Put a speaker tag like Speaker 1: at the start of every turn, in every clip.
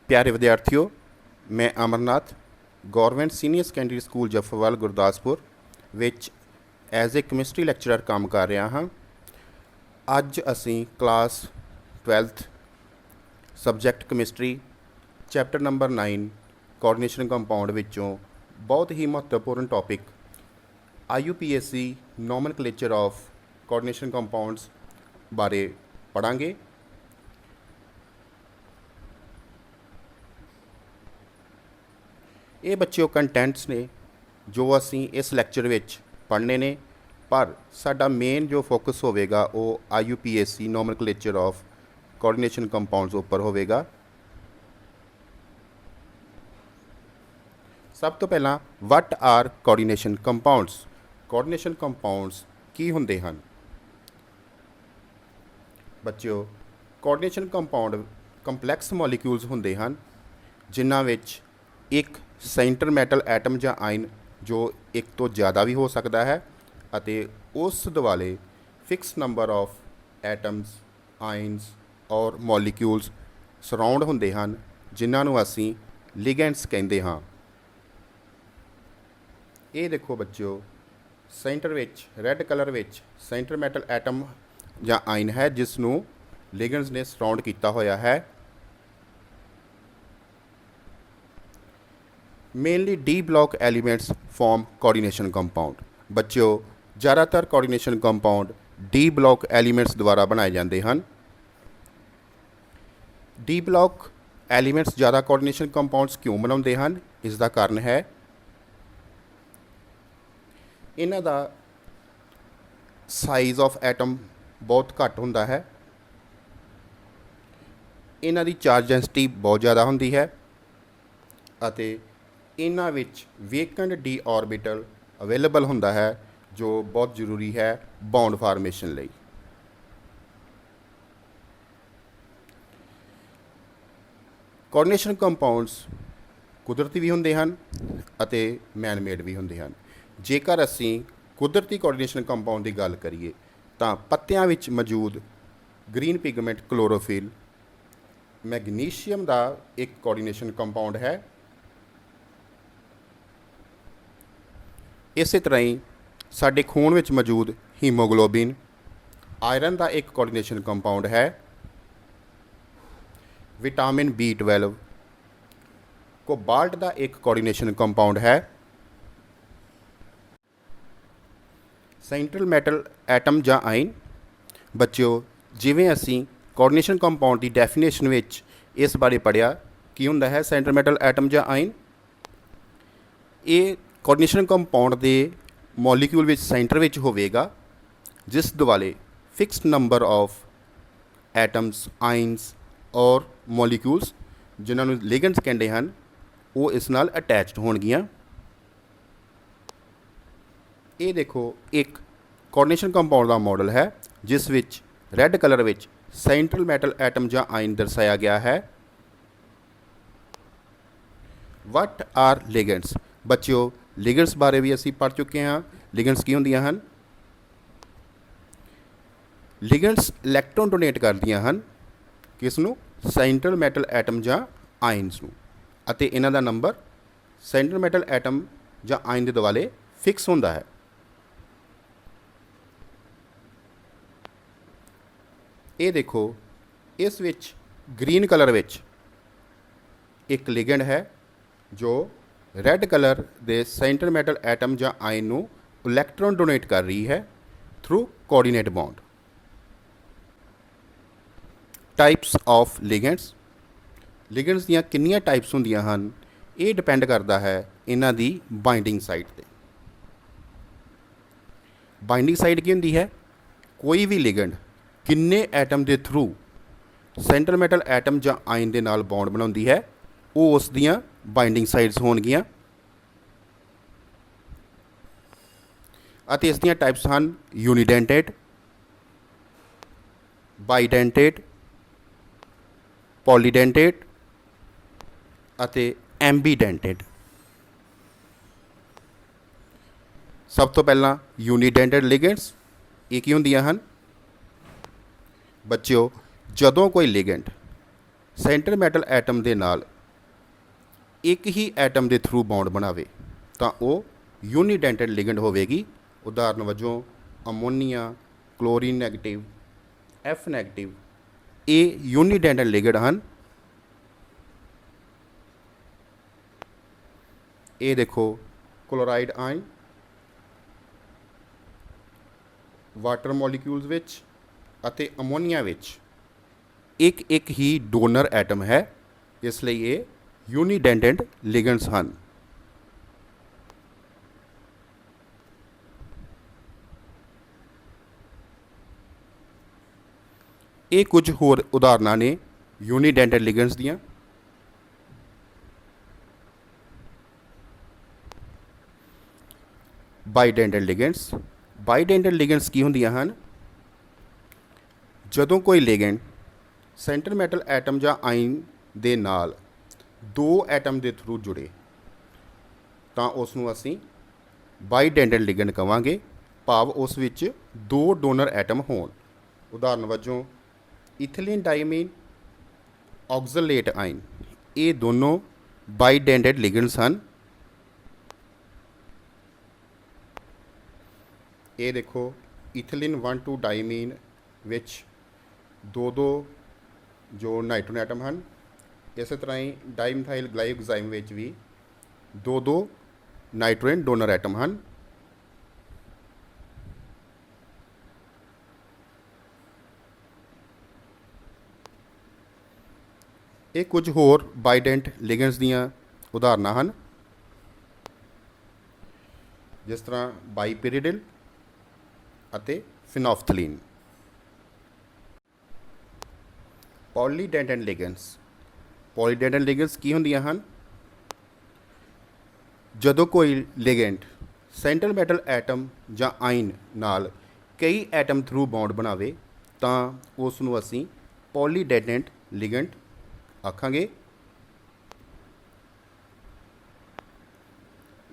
Speaker 1: प्यारे विद्यार्थियों, मैं Amarnath government senior secondary school Zafarwal Gurdaspur विच एज ए कैमिस्ट्री लैक्चरर काम कर रहा हाँ। अज असी class 12th subject chemistry chapter number 9 coordination compound विचों बहुत ही महत्वपूर्ण topic IUPAC nomenclature of coordination compounds बारे पढ़ांगे। ये बच्चों कंटेंट्स ने जो असी इस लैक्चर विच पढ़ने ने, पर साडा मेन जो फोकस होगा वो IUPAC nomenclature of coordination compounds उपर होगा। सब तो पहला what are coordination compounds. Coordination compounds की हुंदे हन बच्चों? कोऑर्डिनेशन कंपाउंड कंपलैक्स मॉलिक्यूल्स हुंदे हन जिन्हां विच एक सेंटर मैटल एटम या आयन जो एक तो ज़्यादा भी हो सकता है अते उस दुआले फिक्स नंबर ऑफ एटम्स आयनस और मॉलिक्यूल्स सराउंड हुंदे हन जिन्हां नूं असीं लिगेंड्स कहंदे हां। ये देखो बच्चों, centre which red colour which centre metal atom या आयन है जिसनूं लिगेंड्स ने सराउंड किया होया है। Mainly D block elements form coordination compound. बच्चों, ज़्यादातर coordination compound D block elements द्वारा बनाए जाते हैं। डी ब्लॉक एलिमेंट्स ज़्यादा कोऑर्डिनेशन कंपाउंड्स क्यों बनाते हैं? इसका कारण है इन्हां दा साइज़ ऑफ एटम बहुत घट होंदा है, इन्हां दी चार्ज डेंसिटी बहुत ज़्यादा होंदी है अते इन्हां विच वेकेंट डी ऑर्बिटल अवेलेबल होंदा है जो बहुत जरूरी है बॉन्ड फार्मेशन लई। कोऑर्डिनेशन कंपाउंड्स कुदरती भी होंदे हन अते मैन मेड भी होंदे हन। जेकर असीं कुदरती कोऑर्डिनेशन कंपाउंड की गल करिए तां पत्तियां विच मौजूद ग्रीन पिगमेंट क्लोरोफिल मैगनीशियम का एक कोऑर्डिनेशन कंपाउंड है। इस तरह ही साडे खून विच मौजूद हीमोग्लोबिन आयरन का एक कोऑर्डिनेशन कंपाउंड है। विटामिन B12 कोबाल्ट का एक कोऑर्डिनेशन कंपाउंड है। सेंट्रल मैटल एटम या आयन। बच्चों, जिवें असीं कोऑर्डिनेशन कंपाउंड की डेफिनेशन विच इस बारे पढ़िया की हुंदा है सेंट्रल मैटल एटम या आयन। ये कोऑर्डिनेशन कंपाउंड के मॉलिक्यूल विच सेंटर विच होवेगा जिस दुआले फिक्स्ड नंबर ऑफ एटम्स आयनस और मॉलिक्यूल्स जिन्हां नूं लिगेंड्स कहंदे हन वो इस नाल अटैच्ड होणगियां। ये देखो एक कोऑर्डिनेशन कंपाउंड का मॉडल है जिस विच रैड कलर विच सेंट्रल मैटल एटम या आयन दर्शाया गया है। What are ligands? बच्चों, लिगेंड्स बारे भी असी पढ़ चुके हैं। लिगेंड्स की होंदियां हन? लिगेंड्स इलैक्ट्रॉन डोनेट करदियां हन किसनूं? सेंट्रल मैटल एटम या आयनस नूं अते इन्हां दा नंबर सेंट्रल मैटल एटम या आयन दे दुआले फिक्स होंदा है। ये देखो इस विच ग्रीन कलर विच एक लिगेंड है जो रैड कलर दे सेंटर मैटल एटम या आयन नूं इलैक्ट्रॉन डोनेट कर रही है through coordinate bond. Types of ligands. Ligands दीयां किन्नियां टाइप्स होंदियां हन ये डिपेंड करता है इन्हां दी बाइंडिंग साइड ते। बाइंडिंग साइड की होंदी है? कोई भी लिगेंड किन्ने एटम के थ्रू सेंटर मैटल एटम या आयन के नाल बॉन्ड बनाउंदी है वो उस दियां बाइंडिंग साइड्स होणगियां अते इस दियां टाइप्स हन यूनिडेंटेड, बाईडेंटेड, पॉलीडेंटेड अते एम्बीडेंटेड। सब तो पहला यूनिडेंटेड लिगेंड्स ये की होंदियां हन? बच्चों, जदों कोई लिगेंड सेंटर मैटल एटम के नाल ਇੱਕ ਹੀ ਐਟਮ ਦੇ ਥਰੂ ਬੌਂਡ ਬਣਾਵੇ ਤਾਂ ਉਹ ਯੂਨੀਡੈਂਟਡ ਲਿਗੈਂਡ ਹੋਵੇਗੀ। ਉਦਾਹਰਨ ਵਜੋਂ ammonia, chlorine negative, F negative, ਇਹ ਯੂਨੀਡੈਂਟਡ ਲਿਗੈਂਡ ਹਨ। ਇਹ ਦੇਖੋ ਕਲੋਰਾਈਡ ਆਇਨ ਵਾਟਰ ਮੋਲੀਕਿਊਲਸ ਵਿੱਚ ਅਤੇ ਅਮੋਨੀਆ ਵਿੱਚ ਇੱਕ ਇੱਕ ਹੀ ਡੋਨਰ ਐਟਮ ਹੈ, ਇਸ ਲਈ ਇਹ ਯੂਨੀਡੈਂਟਡ ਲਿਗੈਂਡਸ ਹਨ। ਇਹ ਕੁਝ ਹੋਰ ਉਦਾਹਰਨਾਂ ਨੇ ਯੂਨੀਡੈਂਟਡ ਲਿਗੈਂਡਸ ਦੀਆਂ। ਬਾਈਡੈਂਟਡ ਲਿਗੈਂਡਸ। ਬਾਈਡੈਂਟਡ ਲਿਗੈਂਡਸ ਕੀ ਹੁੰਦੀਆਂ ਹਨ? ਜਦੋਂ ਕੋਈ ਲਿਗੈਂਡ ਸੈਂਟਰ ਮੈਟਲ ਐਟਮ ਜਾਂ ਆਇਨ ਦੇ ਨਾਲ ਦੋ ਐਟਮ ਦੇ ਥਰੂ ਜੁੜੇ ਤਾਂ ਉਸ ਨੂੰ ਅਸੀਂ ਬਾਈਡੈਂਟਡ ਲਿਗੈਂਡ ਕਹਾਂਗੇ, ਭਾਵ ਉਸ ਵਿੱਚ ਦੋ ਡੋਨਰ ਐਟਮ ਹੋਣ। ਉਦਾਹਰਨ ਵਜੋਂ ਇਥਿਲੀਨ ਡਾਈਮੀਨ, ਆਕਜ਼ਲੇਟ ਆਇਨ, ਇਹ ਦੋਨੋਂ ਬਾਈਡੈਂਟਡ ਲਿਗੈਂਡਸ ਹਨ। ਇਹ ਦੇਖੋ ਇਥਿਲੀਨ 1,2 ਡਾਈਮੀਨ ਵਿੱਚ ਦੋ ਜੋ ਨਾਈਟ੍ਰੋਜਨ ਐਟਮ ਹਨ। ਇਸੇ ਤਰ੍ਹਾਂ ਹੀ ਡਾਈਮਥਾਈਲ ਗਲਾਈਕੋਜ਼ਾਈਮ ਵਿੱਚ ਵੀ ਦੋ ਨਾਈਟ੍ਰੋਜਨ ਡੋਨਰ ਐਟਮ ਹਨ। ਇਹ ਕੁਝ ਹੋਰ ਬਾਈਡੈਂਟ ਲਿਗੈਂਡਸ ਦੀਆਂ ਉਦਾਹਰਨਾਂ ਹਨ, ਜਿਸ ਤਰ੍ਹਾਂ ਬਾਈਪਿਰੀਡਿਲ ਅਤੇ ਫਿਨੋਫਥਲੀਨ। ਪੋਲੀਡੈਂਟਡ ਲਿਗੈਂਡਸ। ਪੋਲੀਡੈਂਟਡ ਲਿਗੈਂਡਸ ਕੀ ਹੁੰਦੀਆਂ ਹਨ? ਜਦੋਂ ਕੋਈ ਲਿਗੈਂਡ ਸੈਂਟਰ ਮੈਟਲ ਐਟਮ ਜਾਂ ਆਇਨ ਨਾਲ ਕਈ ਐਟਮ ਥਰੂ ਬੌਂਡ ਬਣਾਵੇ ਤਾਂ ਉਸ ਨੂੰ ਅਸੀਂ ਪੋਲੀਡੈਂਟਡ ਲਿਗੈਂਡ ਆਖਾਂਗੇ।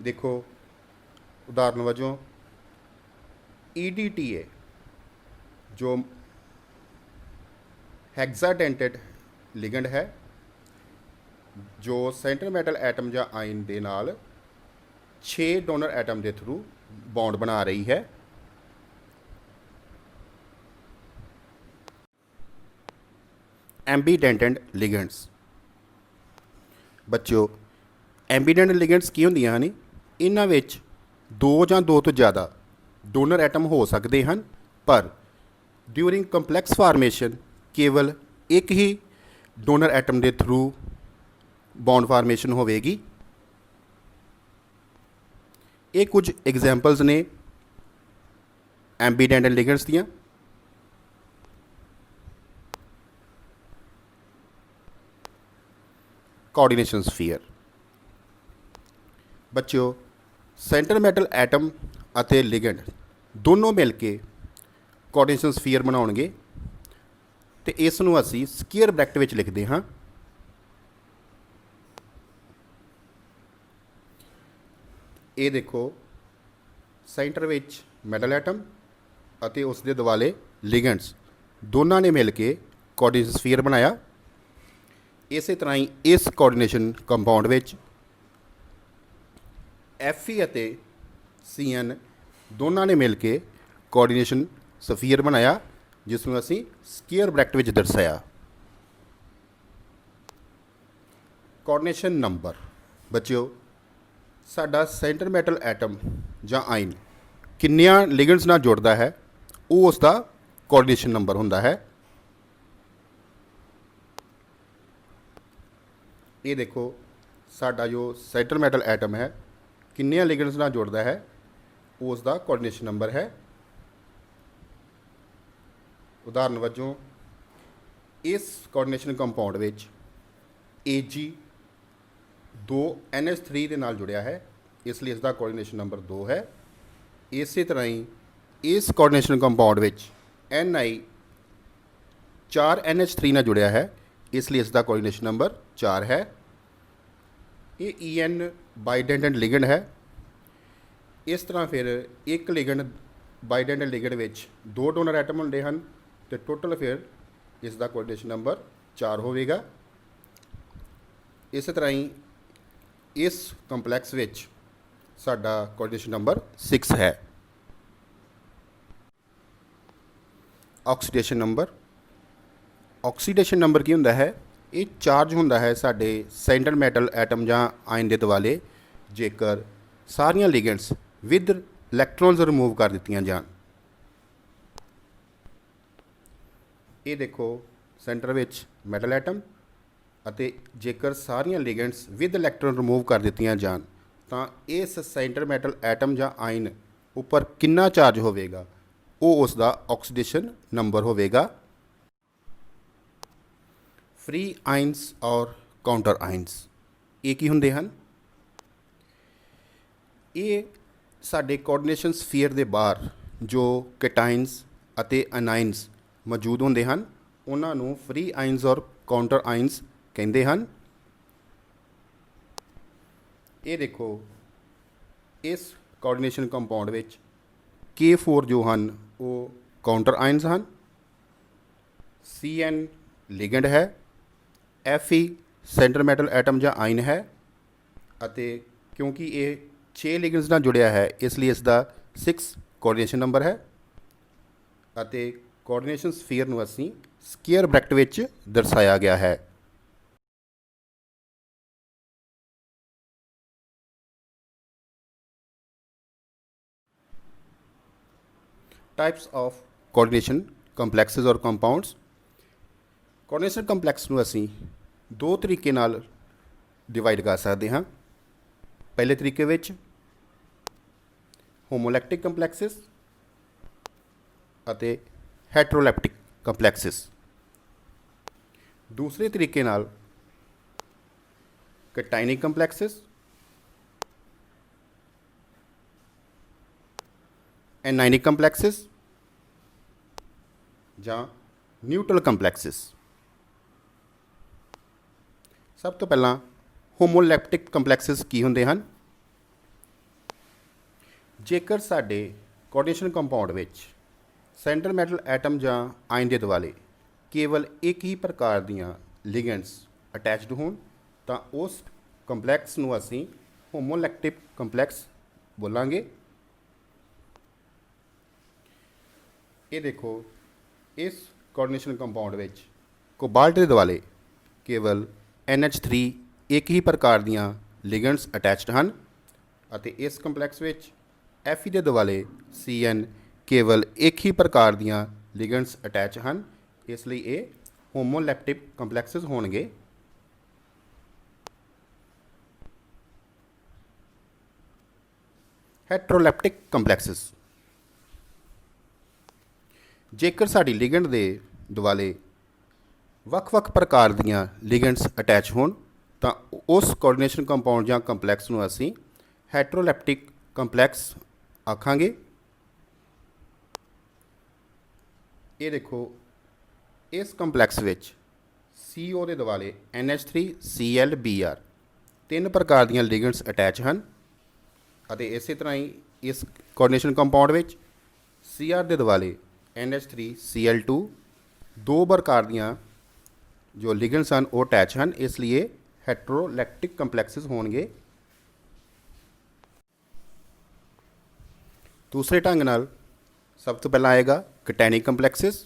Speaker 1: ਦੇਖੋ ਉਦਾਹਰਨ ਵਜੋਂ EDTA ਜੋ ਹੈਗਜ਼ਾਡੈਂਟਡ ਲਿਗੈਂਡ ਹੈ, ਜੋ ਸੈਂਟਰ ਮੈਟਲ ਐਟਮ ਜਾਂ ਆਇਨ ਦੇ ਨਾਲ 6 ਡੋਨਰ ਐਟਮ ਦੇ ਥਰੂ ਬੌਂਡ ਬਣਾ ਰਹੀ ਹੈ। ਐਂਬੀਡੈਂਟਡ ਲਿਗੈਂਡਸ। ਬੱਚਿਓ, ਐਂਬੀਡੈਂਟਡ ਲਿਗੈਂਡਸ ਕੀ ਹੁੰਦੀਆਂ ਹਨ? ਇਹਨਾਂ ਵਿੱਚ ਦੋ ਜਾਂ ਦੋ ਤੋਂ ਜ਼ਿਆਦਾ ਡੋਨਰ ਐਟਮ ਹੋ ਸਕਦੇ ਹਨ, ਪਰ ਡਿਊਰਿੰਗ ਕੰਪਲੈਕਸ ਫਾਰਮੇਸ਼ਨ ਕੇਵਲ ਇੱਕ ਹੀ ਡੋਨਰ ਐਟਮ ਦੇ ਥਰੂ ਬੌਂਡ ਫਾਰਮੇਸ਼ਨ ਹੋਵੇਗੀ। ਇਹ ਕੁਝ ਐਗਜ਼ਾਮਪਲਸ ਨੇ ਐਂਬੀਡੈਂਟਡ ਲਿਗੈਂਡਸ ਦੀਆਂ। Coordination sphere. ਬੱਚਿਓ, ਸੈਂਟਰ ਮੈਟਲ ਐਟਮ ਅਤੇ ਲਿਗੈਂਡ ਦੋਨੋਂ ਮਿਲ ਕੇ ਕੋਆਰਡੀਨੇਸ਼ਨ ਸਫੀਅਰ ਬਣਾਉਣਗੇ ਤੇ ਇਸ ਨੂੰ ਅਸੀਂ ਸਕੁਏਅਰ ਬ੍ਰੈਕਟ ਵਿੱਚ ਲਿਖਦੇ ਹਾਂ। ਇਹ ਦੇਖੋ ਸੈਂਟਰ ਵਿੱਚ ਮੈਟਲ ਐਟਮ ਅਤੇ ਉਸ ਦੇ ਦੁਆਲੇ ਲਿਗੈਂਡਸ ਦੋਨਾਂ ਨੇ ਮਿਲ ਕੇ ਕੋਆਰਡੀਨੇਸ਼ਨ ਸਫੀਅਰ ਬਣਾਇਆ। ਇਸੇ ਤਰ੍ਹਾਂ ਹੀ ਇਸ ਕੋਆਰਡੀਨੇਸ਼ਨ ਕੰਪਾਊਂਡ ਵਿੱਚ Fe ਅਤੇ Cn ਦੋਨਾਂ ਨੇ ਮਿਲ ਕੇ ਕੋਆਰਡੀਨੇਸ਼ਨ ਸਫੀਅਰ ਬਣਾਇਆ, ਜਿਸ ਨੂੰ ਅਸੀਂ ਸਕੁਏਅਰ ਬ੍ਰੈਕਟ ਵਿੱਚ ਦਰਸਾਇਆ। Coordination number. ਬੱਚਿਓ, ਸਾਡਾ ਸੈਂਟਰ ਮੈਟਲ ਐਟਮ ਜਾਂ ਆਇਨ ਕਿੰਨੀਆਂ ਲਿਗੈਂਡਸ ਨਾਲ ਜੁੜਦਾ ਹੈ, ਉਹ ਉਸ ਦਾ ਕੋਆਰਡੀਨੇਸ਼ਨ ਨੰਬਰ ਹੁੰਦਾ ਹੈ। ਇਹ ਦੇਖੋ ਸਾਡਾ ਜੋ ਸੈਂਟਰ ਮੈਟਲ ਐਟਮ ਹੈ ਕਿੰਨੀਆਂ ਲਿਗੈਂਡਸ ਨਾਲ ਜੁੜਦਾ ਹੈ, ਉਸ ਦਾ ਕੋਆਰਡੀਨੇਸ਼ਨ ਨੰਬਰ ਹੈ। ਉਦਾਹਰਨ ਵਜੋਂ ਇਸ ਕੋਆਰਡੀਨੇਸ਼ਨ ਕੰਪਾਊਂਡ ਵਿੱਚ Ag 2 NH3 ਦੇ ਨਾਲ ਜੁੜਿਆ ਹੈ, ਇਸ ਲਈ ਇਸ ਦਾ ਕੋਆਰਡੀਨੇਸ਼ਨ ਨੰਬਰ 2 ਹੈ। ਇਸੇ ਤਰ੍ਹਾਂ ਹੀ ਇਸ ਕੋਆਰਡੀਨੇਸ਼ਨ ਕੰਪਾਊਂਡ ਵਿੱਚ Ni 4 NH3 ਨਾਲ ਜੁੜਿਆ ਹੈ, ਇਸ ਲਈ ਇਸ ਦਾ ਕੋਆਰਡੀਨੇਸ਼ਨ ਨੰਬਰ 4 ਹੈ। ਇਹ En ਬਾਈਡੈਂਟਡ ਲਿਗੈਂਡ ਹੈ। ਇਸ ਤਰ੍ਹਾਂ ਫਿਰ ਇੱਕ ਲਿਗੈਂਡ ਬਾਈਡੈਂਟਡ ਲਿਗੈਂਡ ਵਿੱਚ ਦੋ ਡੋਨਰ ਐਟਮ ਹੁੰਦੇ ਹਨ ਅਤੇ ਟੋਟਲ ਫਿਰ ਇਸ ਦਾ ਕੋਆਰਡੀਨੇਸ਼ਨ ਨੰਬਰ 4 ਹੋਵੇਗਾ। ਇਸੇ ਤਰ੍ਹਾਂ ਹੀ इस ਕੰਪਲੈਕਸ ਵਿੱਚ ਸਾਡਾ ਕੋਆਰਡੀਨੇਸ਼ਨ ਨੰਬਰ 6 ਹੈ। ਆਕਸੀਡੇਸ਼ਨ ਨੰਬਰ ਕੀ ਹੁੰਦਾ ਹੈ? ਇਹ ਚਾਰਜ ਹੁੰਦਾ ਹੈ ਸਾਡੇ ਸੈਂਟਰ ਮੈਟਲ ਐਟਮ ਜਾਂ ਆਇਨ ਦੇ ਦੁਆਲੇ ਜੇਕਰ ਸਾਰੀਆਂ ਲਿਗੈਂਡਸ ਵਿਦ ਇਲੈਕਟ੍ਰੋਨਸ ਰਿਮੂਵ ਕਰ ਦਿੱਤੀਆਂ ਜਾਣ। ਇਹ ਦੇਖੋ ਸੈਂਟਰ ਵਿੱਚ ਮੈਟਲ ਐਟਮ ਅਤੇ ਜੇਕਰ ਸਾਰੀਆਂ ਲਿਗੈਂਡਸ ਵਿਦ ਇਲੈਕਟ੍ਰੋਨ ਰਿਮੂਵ ਕਰ ਦਿੱਤੀਆਂ ਜਾਣ ਤਾਂ ਇਸ ਸੈਂਟਰ ਮੈਟਲ ਐਟਮ ਜਾਂ ਆਇਨ ਉੱਪਰ ਕਿੰਨਾ ਚਾਰਜ ਹੋਵੇਗਾ, ਉਹ ਉਸ ਦਾ ਆਕਸੀਡੇਸ਼ਨ ਨੰਬਰ ਹੋਵੇਗਾ। ਫ੍ਰੀ ਆਇਨਸ ਔਰ ਕਾਊਂਟਰ ਆਇਨਸ ਇਹ ਕੀ ਹੁੰਦੇ ਹਨ? ਇਹ ਸਾਡੇ ਕੋਆਰਡੀਨੇਸ਼ਨ ਸਫੀਅਰ ਦੇ ਬਾਹਰ ਜੋ ਕੈਟਾਇਨਸ ਅਤੇ ਅਨਾਇਨਸ ਮੌਜੂਦ ਹੁੰਦੇ ਹਨ ਉਹਨਾਂ ਨੂੰ ਫ੍ਰੀ ਆਇਨਸ ਔਰ ਕਾਊਂਟਰ ਆਇਨਸ ਕਹਿੰਦੇ ਹਨ। ਇਹ ਦੇਖੋ ਇਸ ਕੋਆਰਡੀਨੇਸ਼ਨ ਕੰਪਾਊਂਡ ਵਿੱਚ K4 ਜੋ ਹਨ ਉਹ ਕਾਊਂਟਰ ਆਇਨਸ ਹਨ, CN ਲਿਗੈਂਡ ਹੈ, Fe ਸੈਂਟਰ ਮੈਟਲ ਐਟਮ ਜਾਂ ਆਇਨ ਹੈ ਅਤੇ ਕਿਉਂਕਿ ਇਹ 6 ਲਿਗੈਂਡਸ ਨਾਲ ਜੁੜਿਆ ਹੈ ਇਸ ਲਈ ਇਸ ਦਾ 6 ਕੋਆਰਡੀਨੇਸ਼ਨ ਨੰਬਰ ਹੈ ਅਤੇ ਕੋਆਰਡੀਨੇਸ਼ਨ ਸਫੀਅਰ ਨੂੰ ਅਸੀਂ ਸਕੁਅਰ ਬ੍ਰੈਕਟ ਵਿੱਚ ਦਰਸਾਇਆ ਗਿਆ ਹੈ। ਟਾਈਪਸ ਆਫ ਕੋਆਰਡੀਨੇਸ਼ਨ ਕੰਪਲੈਕਸਿਸ ਔਰ ਕੰਪਾਊਂਡਸ। ਕੋਆਰਡੀਨੇਸ਼ਨ ਕੰਪਲੈਕਸ ਨੂੰ ਅਸੀਂ ਦੋ ਤਰੀਕੇ ਨਾਲ ਡਿਵਾਈਡ ਕਰ ਸਕਦੇ ਹਾਂ। ਪਹਿਲੇ ਤਰੀਕੇ ਵਿੱਚ ਹੋਮੋਲੈਕਟਿਕ ਕੰਪਲੈਕਸਿਸ ਅਤੇ ਹੈਟਰੋਲੈਪਟਿਕ ਕੰਪਲੈਕਸਿਸ। ਦੂਸਰੇ ਤਰੀਕੇ ਨਾਲ ਕੈਟਾਇਨਿਕ ਕੰਪਲੈਕਸਿਸ, ਐਨਾਇਨਿਕ ਕੰਪਲੈਕਸਿਸ ਜਾਂ ਨਿਊਟਰਲ ਕੰਪਲੈਕਸਿਸ। ਸਭ ਤੋਂ ਪਹਿਲਾਂ ਹੋਮੋਲੈਪਟਿਕ ਕੰਪਲੈਕਸਿਸ ਕੀ ਹੁੰਦੇ ਹਨ? ਜੇਕਰ ਸਾਡੇ ਕੋਆਰਡੀਨੇਸ਼ਨ ਕੰਪਾਊਂਡ ਵਿੱਚ ਸੈਂਟਰ ਮੈਟਲ ਐਟਮ ਜਾਂ ਆਇਨ ਦੇ ਦੁਆਲੇ ਕੇਵਲ ਇੱਕ ਹੀ ਪ੍ਰਕਾਰ ਦੀਆਂ ਲਿਗੈਂਡਸ ਅਟੈਚਡ ਹੋਣ ਤਾਂ ਉਸ ਕੰਪਲੈਕਸ ਨੂੰ ਅਸੀਂ ਹੋਮੋਲੈਕਟਿਕ ਕੰਪਲੈਕਸ ਬੋਲਾਂਗੇ। ਇਹ ਦੇਖੋ ਇਸ ਕੋਆਰਡੀਨੇਸ਼ਨ ਕੰਪਾਊਂਡ ਵਿੱਚ ਕੋਬਾਲਟ ਦੇ ਦੁਆਲੇ ਕੇਵਲ NH3 ਇੱਕ ਹੀ ਪ੍ਰਕਾਰ ਦੀਆਂ ਲਿਗੈਂਡਸ ਅਟੈਚਡ ਹਨ ਅਤੇ ਇਸ ਕੰਪਲੈਕਸ ਵਿੱਚ Fe ਦੇ ਦੁਆਲੇ CN ਕੇਵਲ ਇੱਕ ਹੀ ਪ੍ਰਕਾਰ ਦੀਆਂ ਲਿਗੈਂਡਸ ਅਟੈਚ ਹਨ, ਇਸ ਲਈ ਇਹ ਹੋਮੋਲੈਪਟਿਕ ਕੰਪਲੈਕਸਿਸ ਹੋਣਗੇ। ਹੈਟਰੋਲੈਪਟਿਕ ਕੰਪਲੈਕਸਿਸ। ਜੇਕਰ ਸਾਡੀ ਲਿਗੈਂਡ ਦੇ ਦੁਆਲੇ ਵੱਖ-ਵੱਖ ਪ੍ਰਕਾਰ ਦੀਆਂ ਲਿਗੈਂਡਸ ਅਟੈਚ ਹੋਣ ਤਾਂ ਉਸ ਕੋਆਰਡੀਨੇਸ਼ਨ ਕੰਪਾਊਂਡ ਜਾਂ ਕੰਪਲੈਕਸ ਨੂੰ ਅਸੀਂ ਹੈਟਰੋਲੈਪਟਿਕ ਕੰਪਲੈਕਸ ਆਖਾਂਗੇ। ਇਹ ਦੇਖੋ ਇਸ ਕੰਪਲੈਕਸ ਵਿੱਚ CO ਦੇ ਦੁਆਲੇ NH3 Cl Br ਤਿੰਨ ਪ੍ਰਕਾਰ ਦੀਆਂ ਲਿਗੈਂਡਸ ਅਟੈਚ ਹਨ ਅਤੇ ਇਸੇ ਤਰ੍ਹਾਂ ਹੀ ਇਸ ਕੋਆਰਡੀਨੇਸ਼ਨ ਕੰਪਾਊਂਡ ਵਿੱਚ Cr ਦੇ ਦੁਆਲੇ NH3 Cl2 ਦੋ ਪ੍ਰਕਾਰ ਦੀਆਂ ਜੋ ਲਿਗੈਂਡਸ ਹਨ ਉਹ ਅਟੈਚ ਹਨ, ਇਸ ਲਈ ਹੈਟਰੋਲੈਪਟਿਕ ਕੰਪਲੈਕਸਿਸ ਹੋਣਗੇ। ਦੂਸਰੇ ਢੰਗ ਨਾਲ ਸਭ ਤੋਂ ਪਹਿਲਾਂ ਆਏਗਾ ਕੈਟਾਇਨਿਕ ਕੰਪਲੈਕਸਿਸ।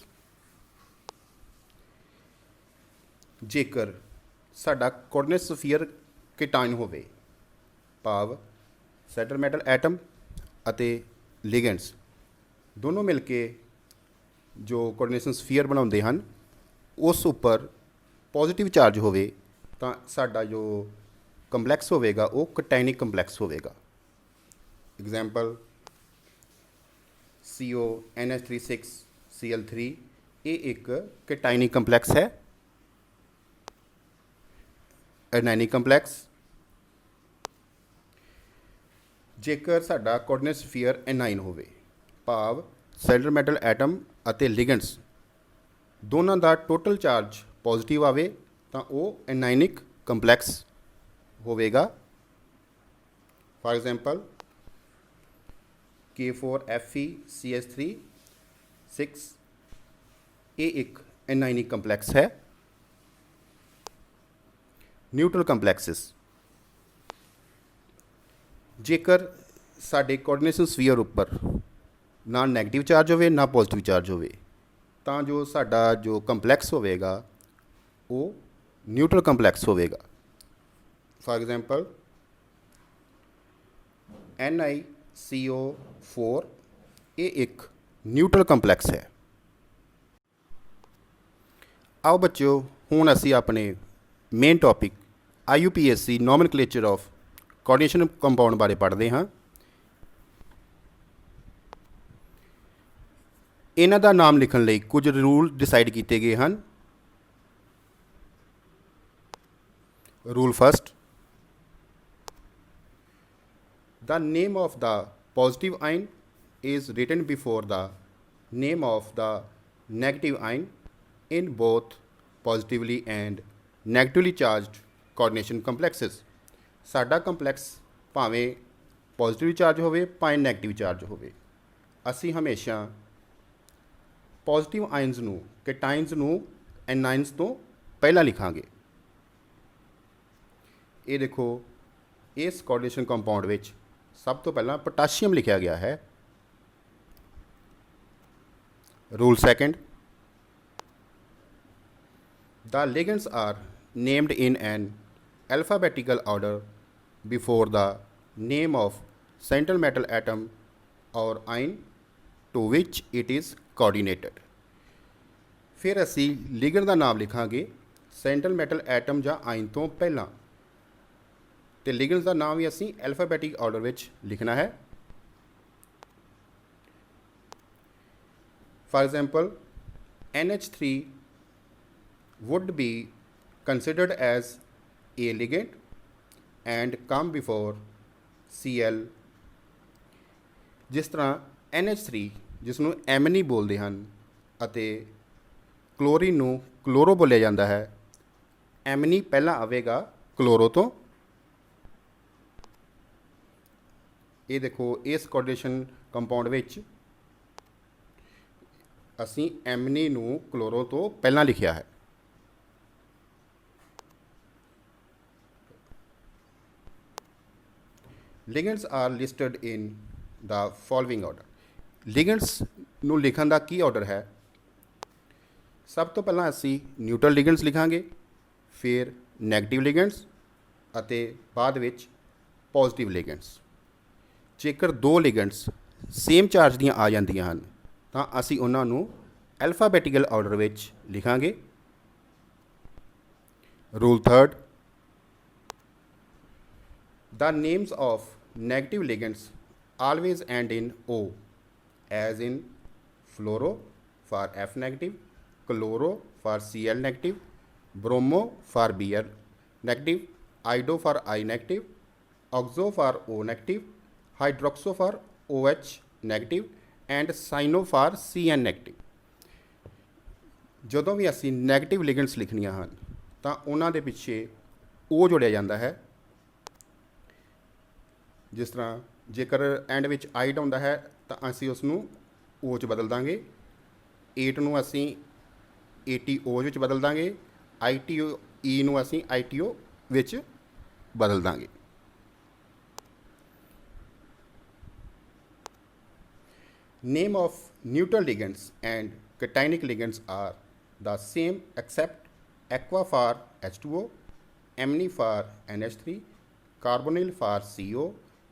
Speaker 1: ਜੇਕਰ ਸਾਡਾ ਕੋਆਰਡੀਨੇਟ ਸਫੀਅਰ ਕੈਟਾਇਨ ਹੋਵੇ ਭਾਵ ਸੈਂਟਰ ਮੈਟਲ ਐਟਮ ਅਤੇ ਲਿਗੈਂਡਸ ਦੋਨੋਂ ਮਿਲ ਕੇ ਜੋ ਕੋਆਰਡੀਨੇਸ਼ਨ ਸਫੀਅਰ ਬਣਾਉਂਦੇ ਹਨ ਉਸ ਉੱਪਰ ਪੋਜ਼ੀਟਿਵ ਚਾਰਜ ਹੋਵੇ ਤਾਂ ਸਾਡਾ ਜੋ ਕੰਪਲੈਕਸ ਹੋਵੇਗਾ ਉਹ ਕੈਟਾਇਨਿਕ ਕੰਪਲੈਕਸ ਹੋਵੇਗਾ। ਐਗਜ਼ਾਮਪਲ CO NH36 Cl3 ਇਹ ਇੱਕ ਕੈਟਾਇਨਿਕ ਕੰਪਲੈਕਸ ਹੈ। ਐਨਾਇਨਿਕ ਕੰਪਲੈਕਸ ਜੇਕਰ ਸਾਡਾ ਕੋਆਰਡੀਨੇਟ ਸਫੀਅਰ ਐਨਾਇਨ ਹੋਵੇ ਭਾਵ ਸੈਂਟਰ ਮੈਟਲ ਐਟਮ ਅਤੇ ਲਿਗੈਂਡਸ ਦੋਨਾਂ ਦਾ ਟੋਟਲ ਚਾਰਜ ਪੋਜ਼ੀਟਿਵ ਆਵੇ ਤਾਂ ਉਹ ਐਨਾਇਨਿਕ ਕੰਪਲੈਕਸ ਹੋਵੇਗਾ। ਫਾਰ ਐਗਜ਼ਾਮਪਲ K4FeCH3 6 ਇਹ ਇੱਕ ਐਨਾਇਨਿਕ ਕੰਪਲੈਕਸ ਹੈ। ਨਿਊਟਰਲ ਕੰਪਲੈਕਸਿਸ ਜੇਕਰ ਸਾਡੇ ਕੋਆਰਡੀਨੇਸ਼ਨ ਸਫੀਅਰ ਉੱਪਰ ਨਾ ਨੈਗੇਟਿਵ ਚਾਰਜ ਹੋਵੇ ਨਾ ਪੋਜ਼ਿਟਿਵ ਚਾਰਜ ਹੋਵੇ ਤਾਂ ਜੋ ਸਾਡਾ ਜੋ ਕੰਪਲੈਕਸ ਹੋਵੇਗਾ ਉਹ ਨਿਊਟਰਲ ਕੰਪਲੈਕਸ ਹੋਵੇਗਾ। ਫਾਰ ਐਗਜ਼ਾਮਪਲ NiCO4 ਇਹ ਇੱਕ ਨਿਊਟਰਲ ਕੰਪਲੈਕਸ ਹੈ। ਆਓ ਬੱਚਿਓ ਹੁਣ ਅਸੀਂ ਆਪਣੇ main topic IUPAC nomenclature of coordination compound ਬਾਰੇ ਪੜ੍ਹਦੇ ਹਾਂ। ਇਹਨਾਂ ਦਾ ਨਾਮ ਲਿਖਣ ਲਈ ਕੁਝ ਰੂਲ ਡਿਸਾਈਡ ਕੀਤੇ ਗਏ ਹਨ। Rule first, the name of the positive ion is written before the name of the negative ion in both positively and negatively charged coordination complexes। ਸਾਡਾ ਕੰਪਲੈਕਸ ਭਾਵੇਂ ਪੋਜ਼ਿਟਿਵ ਚਾਰਜ ਹੋਵੇ ਭਾਵੇਂ ਨੈਗੇਟਿਵ ਚਾਰਜ ਹੋਵੇ, ਅਸੀਂ ਹਮੇਸ਼ਾ ਪੋਜ਼ਿਟਿਵ ਆਇਨਸ ਨੂੰ ਕੈਟਾਇਨਸ ਨੂੰ ਐਨਾਇਨਸ ਤੋਂ ਪਹਿਲਾਂ ਲਿਖਾਂਗੇ। ਇਹ ਦੇਖੋ ਇਸ ਕੋਆਰਡੀਨੇਸ਼ਨ ਕੰਪਾਊਂਡ ਵਿੱਚ ਸਭ ਤੋਂ ਪਹਿਲਾਂ ਪੋਟਾਸ਼ੀਅਮ ਲਿਖਿਆ ਗਿਆ ਹੈ। Rule second, the ligands are named in an alphabetical order before the name of central metal atom or ion to which it is coordinated। ਫਿਰ ਅਸੀਂ ਲਿਗੈਂਡ ਦਾ ਨਾਮ ਲਿਖਾਂਗੇ ਸੈਂਟਰਲ ਮੈਟਲ ਐਟਮ ਜਾਂ ਆਇਨ ਤੋਂ ਪਹਿਲਾਂ, ਤੇ ਲਿਗੈਂਡਸ ਦਾ ਨਾਮ ਵੀ ਅਸੀਂ ਐਲਫਾਬੈਟਿਕ ਆਰਡਰ ਵਿੱਚ ਲਿਖਣਾ ਹੈ। For example NH3 would be considered as a ligand and come before Cl। ਜਿਸ ਤਰ੍ਹਾਂ NH3 ਜਿਸ ਨੂੰ ਐਮਨੀ ਬੋਲਦੇ ਹਨ ਅਤੇ ਕਲੋਰੀਨ ਨੂੰ ਕਲੋਰੋ ਬੋਲਿਆ ਜਾਂਦਾ ਹੈ, ਐਮਨੀ ਪਹਿਲਾਂ ਆਵੇਗਾ ਕਲੋਰੋ ਤੋਂ। ਇਹ ਦੇਖੋ ਇਸ ਕੋਆਰਡੀਨੇਸ਼ਨ ਕੰਪਾਊਂਡ ਵਿੱਚ ਅਸੀਂ ਐਮਨੀ ਨੂੰ ਕਲੋਰੋ ਤੋਂ ਪਹਿਲਾਂ ਲਿਖਿਆ ਹੈ। Ligands are listed in the following order. Ligands ਨੂੰ ਲਿਖਣ ਦਾ ਕੀ ਆਰਡਰ ਹੈ? ਸਭ ਤੋਂ ਪਹਿਲਾਂ ਅਸੀਂ ਨਿਊਟਰਲ ਲਿਗੈਂਡਸ ਲਿਖਾਂਗੇ, ਫਿਰ ਨੈਗੇਟਿਵ ਲਿਗੈਂਡਸ ਅਤੇ ਬਾਅਦ ਵਿੱਚ ਪੋਜ਼ਿਟਿਵ ਲਿਗੈਂਡਸ। ਜੇਕਰ ਦੋ ਲਿਗੈਂਡਸ ਸੇਮ ਚਾਰਜ ਦੀਆਂ ਆ ਜਾਂਦੀਆਂ ਹਨ ਤਾਂ ਅਸੀਂ ਉਹਨਾਂ ਨੂੰ ਐਲਫਾਬੈਟੀਕਲ ਆਰਡਰ ਵਿੱਚ ਲਿਖਾਂਗੇ। Rule third, the names of negative ligands always end in O, as in fluoro for F negative, chloro for Cl negative, bromo for Br negative, ido for I negative, oxo for O negative, hydroxo for OH negative and cyano for Cn negative। ਜਦੋਂ ਵੀ ਅਸੀਂ negative ਲਿਗੈਂਡਸ ਲਿਖਣੀਆਂ ਹਨ ਤਾਂ ਉਹਨਾਂ ਦੇ ਪਿੱਛੇ O ਜੋੜਿਆ ਜਾਂਦਾ ਹੈ। ਜਿਸ ਤਰ੍ਹਾਂ ਜੇਕਰ ਐਂਡ ਵਿੱਚ ਆਈਡ ਆਉਂਦਾ ਹੈ ਤਾਂ ਅਸੀਂ ਉਸ ਨੂੰ O 'ਚ ਬਦਲ ਦਾਂਗੇ, 8 ਨੂੰ ਅਸੀਂ ATO ਵਿੱਚ ਬਦਲ ਦਾਂਗੇ, ITE ਨੂੰ ਅਸੀਂ ITO ਵਿੱਚ ਬਦਲ ਦਾਂਗੇ। Name of neutral ligands and cationic ligands are the same except aqua for H2O, amni for NH3, carbonyl for CO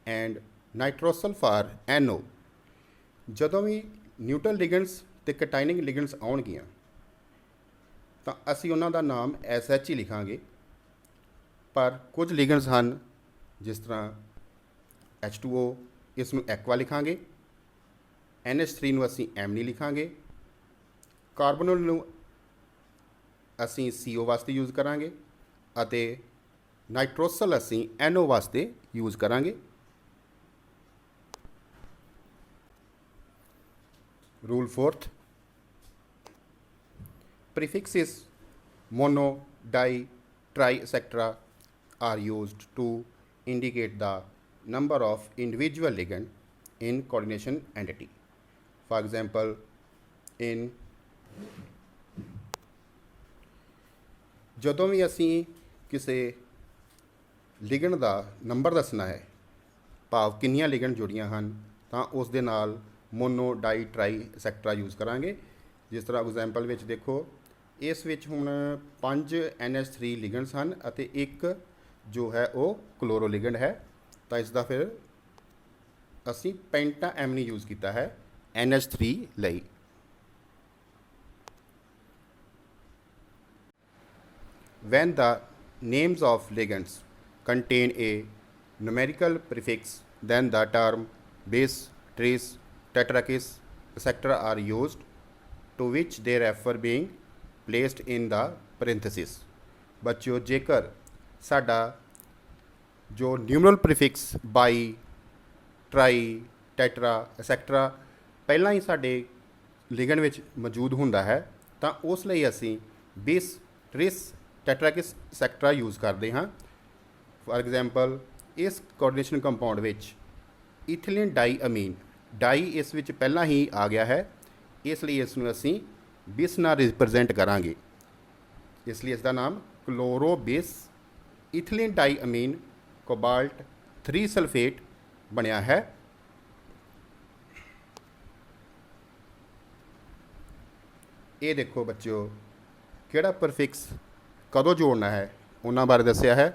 Speaker 1: and nitrosyl for NO। ਜਦੋਂ ਵੀ ਨਿਊਟਰਲ ਲਿਗੈਂਡਸ ਅਤੇ ਕਟਾਇਨਿਕ ਲਿਗੈਂਡਸ ਆਉਣਗੀਆਂ ਤਾਂ ਅਸੀਂ ਉਹਨਾਂ ਦਾ ਨਾਮ SH ਹੀ ਲਿਖਾਂਗੇ, ਪਰ ਕੁਝ ਲਿਗੈਂਡਸ ਹਨ ਜਿਸ ਤਰ੍ਹਾਂ H2O ਇਸ ਨੂੰ ਐਕਵਾ ਲਿਖਾਂਗੇ, NH3 ਨੂੰ ਅਸੀਂ ਐਮਨੀ ਲਿਖਾਂਗੇ, ਕਾਰਬੋਨਲ ਨੂੰ ਅਸੀਂ CO ਵਾਸਤੇ ਯੂਜ਼ ਕਰਾਂਗੇ ਅਤੇ ਨਾਈਟ੍ਰੋਸਲ ਅਸੀਂ NO ਵਾਸਤੇ ਯੂਜ਼ ਕਰਾਂਗੇ। Rule fourth, prefixes mono, di, tri, etc. are used to indicate the number of individual ligand in coordination entity। For example, in ਜਦੋਂ ਵੀ ਅਸੀਂ ਕਿਸੇ ਲਿਗੈਂਡ ਦਾ ਨੰਬਰ ਦੱਸਣਾ ਹੈ ਭਾਵ ਕਿੰਨੀਆਂ ਲਿਗੈਂਡ ਜੁੜੀਆਂ ਹਨ ਤਾਂ ਉਸ ਦੇ ਨਾਲ ਮੋਨੋ ਡਾਈ ਟਰਾਈ ਐਕਸੈਟਰਾ ਯੂਜ਼ ਕਰਾਂਗੇ। ਜਿਸ ਤਰ੍ਹਾਂ ਐਗਜ਼ਾਮਪਲ ਵਿੱਚ ਦੇਖੋ, ਇਸ ਵਿੱਚ ਹੁਣ 5 NH3 ਲਿਗੈਂਡਸ ਹਨ ਅਤੇ ਇੱਕ ਜੋ ਹੈ ਉਹ ਕਲੋਰੋ ਲਿਗੈਂਡ ਹੈ, ਤਾਂ ਇਸ ਦਾ ਫਿਰ ਅਸੀਂ ਪੈਂਟਾ ਐਮਨੀ ਯੂਜ਼ ਕੀਤਾ ਹੈ NH3 ਲਈ। When the names of ligands contain a numerical prefix, then the term base, trace, tetrakis, etc. are used, to which they refer being placed in the parenthesis। बच्चों, जेकर साडा जो numeral prefix bi, tri, tetra etcetera ਪਹਿਲਾਂ ਹੀ ਸਾਡੇ ਲਿਗੈਂਡ ਵਿੱਚ ਮੌਜੂਦ ਹੁੰਦਾ ਹੈ ਤਾਂ ਉਸ ਲਈ ਅਸੀਂ ਬਿਸ, ਟ੍ਰਿਸ, ਟੈਟਰਾਕਿਸ ਐਕਸੈਕਟਰਾ ਯੂਜ਼ ਕਰਦੇ ਹਾਂ। ਫਾਰ ਐਗਜ਼ਾਮਪਲ, ਇਸ ਕੋਆਰਡੀਨੇਸ਼ਨ ਕੰਪਾਊਂਡ ਵਿੱਚ ਇਥਿਲੀਨ ਡਾਈ ਅਮੀਨ, ਡਾਈ ਇਸ ਵਿੱਚ ਪਹਿਲਾਂ ਹੀ ਆ ਗਿਆ ਹੈ, ਇਸ ਲਈ ਇਸ ਨੂੰ ਅਸੀਂ ਬਿਸ ਨਾਲ ਰਿਪਰੈਜ਼ੈਂਟ ਕਰਾਂਗੇ। ਇਸ ਲਈ ਇਸ ਦਾ ਨਾਮ ਕਲੋਰੋ ਬਿਸ ਇਥਿਲੀਨ ਡਾਈ ਅਮੀਨ ਕੋਬਾਲਟ 3 ਸਲਫੇਟ ਬਣਿਆ ਹੈ। ਇਹ ਦੇਖੋ ਬੱਚਿਓ, ਕਿਹੜਾ ਪ੍ਰਫਿਕਸ ਕਦੋਂ ਜੋੜਨਾ ਹੈ ਉਹਨਾਂ ਬਾਰੇ ਦੱਸਿਆ ਹੈ।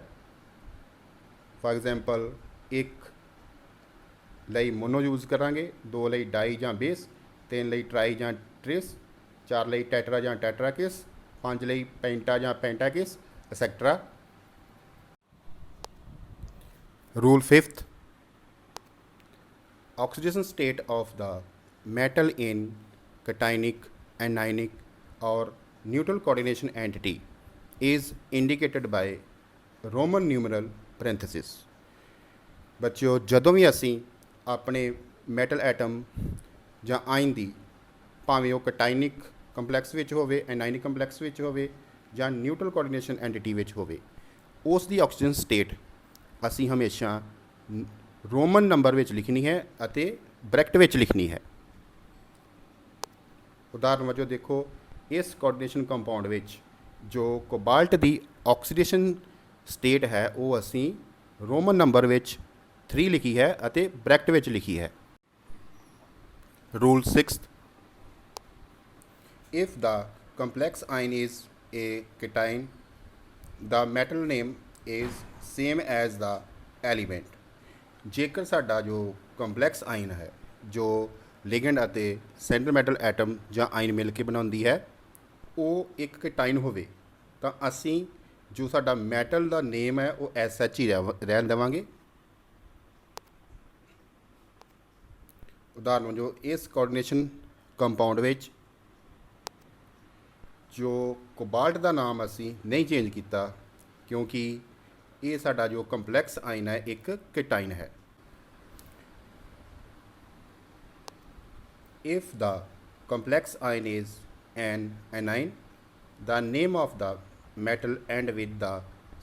Speaker 1: ਫਾਰ ਐਗਜ਼ਾਮਪਲ, 1 ਲਈ ਮੋਨੋ ਯੂਜ਼ ਕਰਾਂਗੇ, 2 ਲਈ ਡਾਈ ਜਾਂ ਬੇਸ, 3 ਲਈ ਟਰਾਈ ਜਾਂ ਟ੍ਰਿਸ, 4 ਲਈ ਟੈਟਰਾ ਜਾਂ ਟੈਟਰਾਕਿਸ, 5 ਲਈ ਪੈਂਟਾ ਜਾਂ ਪੈਂਟਾਕਿਸ etcetera. Rule 5th, oxidation state of the metal in cationic, anionic or neutral coordination entity is indicated by Roman numeral parenthesis। ਬੱਚਿਓ, ਜਦੋਂ ਵੀ ਅਸੀਂ ਆਪਣੇ ਮੈਟਲ ਐਟਮ ਜਾਂ ਆਇਨ ਦੀ, ਭਾਵੇਂ ਉਹ ਕਟਾਈਨਿਕ ਕੰਪਲੈਕਸ ਵਿੱਚ ਹੋਵੇ, ਐਨਾਇਨਿਕ ਕੰਪਲੈਕਸ ਵਿੱਚ ਹੋਵੇ ਜਾਂ ਨਿਊਟਰਲ ਕੋਆਰਡੀਨੇਸ਼ਨ ਐਂਟੀਟੀ ਵਿੱਚ ਹੋਵੇ, ਉਸ ਦੀ ਆਕਸੀਜਨ ਸਟੇਟ ਅਸੀਂ ਹਮੇਸ਼ਾ ਰੋਮਨ ਨੰਬਰ ਵਿੱਚ ਲਿਖਣੀ ਹੈ ਅਤੇ ਬ੍ਰੈਕਟ ਵਿੱਚ ਲਿਖਣੀ ਹੈ। ਉਦਾਹਰਨ ਵਜੋਂ ਦੇਖੋ, ਇਸ ਕੋਆਰਡੀਨੇਸ਼ਨ ਕੰਪਾਊਂਡ ਵਿੱਚ ਜੋ ਕੋਬਾਲਟ ਦੀ ਆਕਸੀਡੇਸ਼ਨ ਸਟੇਟ ਹੈ ਉਹ ਅਸੀਂ ਰੋਮਨ ਨੰਬਰ ਵਿੱਚ 3 ਲਿਖੀ ਹੈ ਅਤੇ ਬ੍ਰੈਕਟ ਵਿੱਚ ਲਿਖੀ ਹੈ। Rule 6th, if the complex ion is a cation, the metal name is same as the element। ਜੇਕਰ ਸਾਡਾ ਜੋ ਕੰਪਲੈਕਸ ਆਇਨ ਹੈ, ਜੋ ਲਿਗੈਂਡ ਅਤੇ ਸੈਂਟਰ ਮੈਟਲ ਐਟਮ ਜਾਂ ਆਇਨ ਮਿਲ ਕੇ ਬਣਾਉਂਦੀ ਹੈ, ਉਹ ਇੱਕ ਕਟਾਈਨ ਹੋਵੇ ਤਾਂ ਅਸੀਂ ਜੋ ਸਾਡਾ ਮੈਟਲ ਦਾ ਨੇਮ ਹੈ ਉਹ SH ਹੀ ਰਹਿਣ ਦੇਵਾਂਗੇ। ਉਦਾਹਰਨ ਵਜੋਂ, ਇਸ ਕੋਆਰਡੀਨੇਸ਼ਨ ਕੰਪਾਊਂਡ ਵਿੱਚ ਜੋ ਕੋਬਾਲਟ ਦਾ ਨਾਮ ਅਸੀਂ ਨਹੀਂ ਚੇਂਜ ਕੀਤਾ ਕਿਉਂਕਿ ਇਹ ਸਾਡਾ ਜੋ ਕੰਪਲੈਕਸ ਆਇਨ ਹੈ ਇੱਕ ਕਟਾਈਨ ਹੈ। If the complex ion is an anion, the name of the metal end with the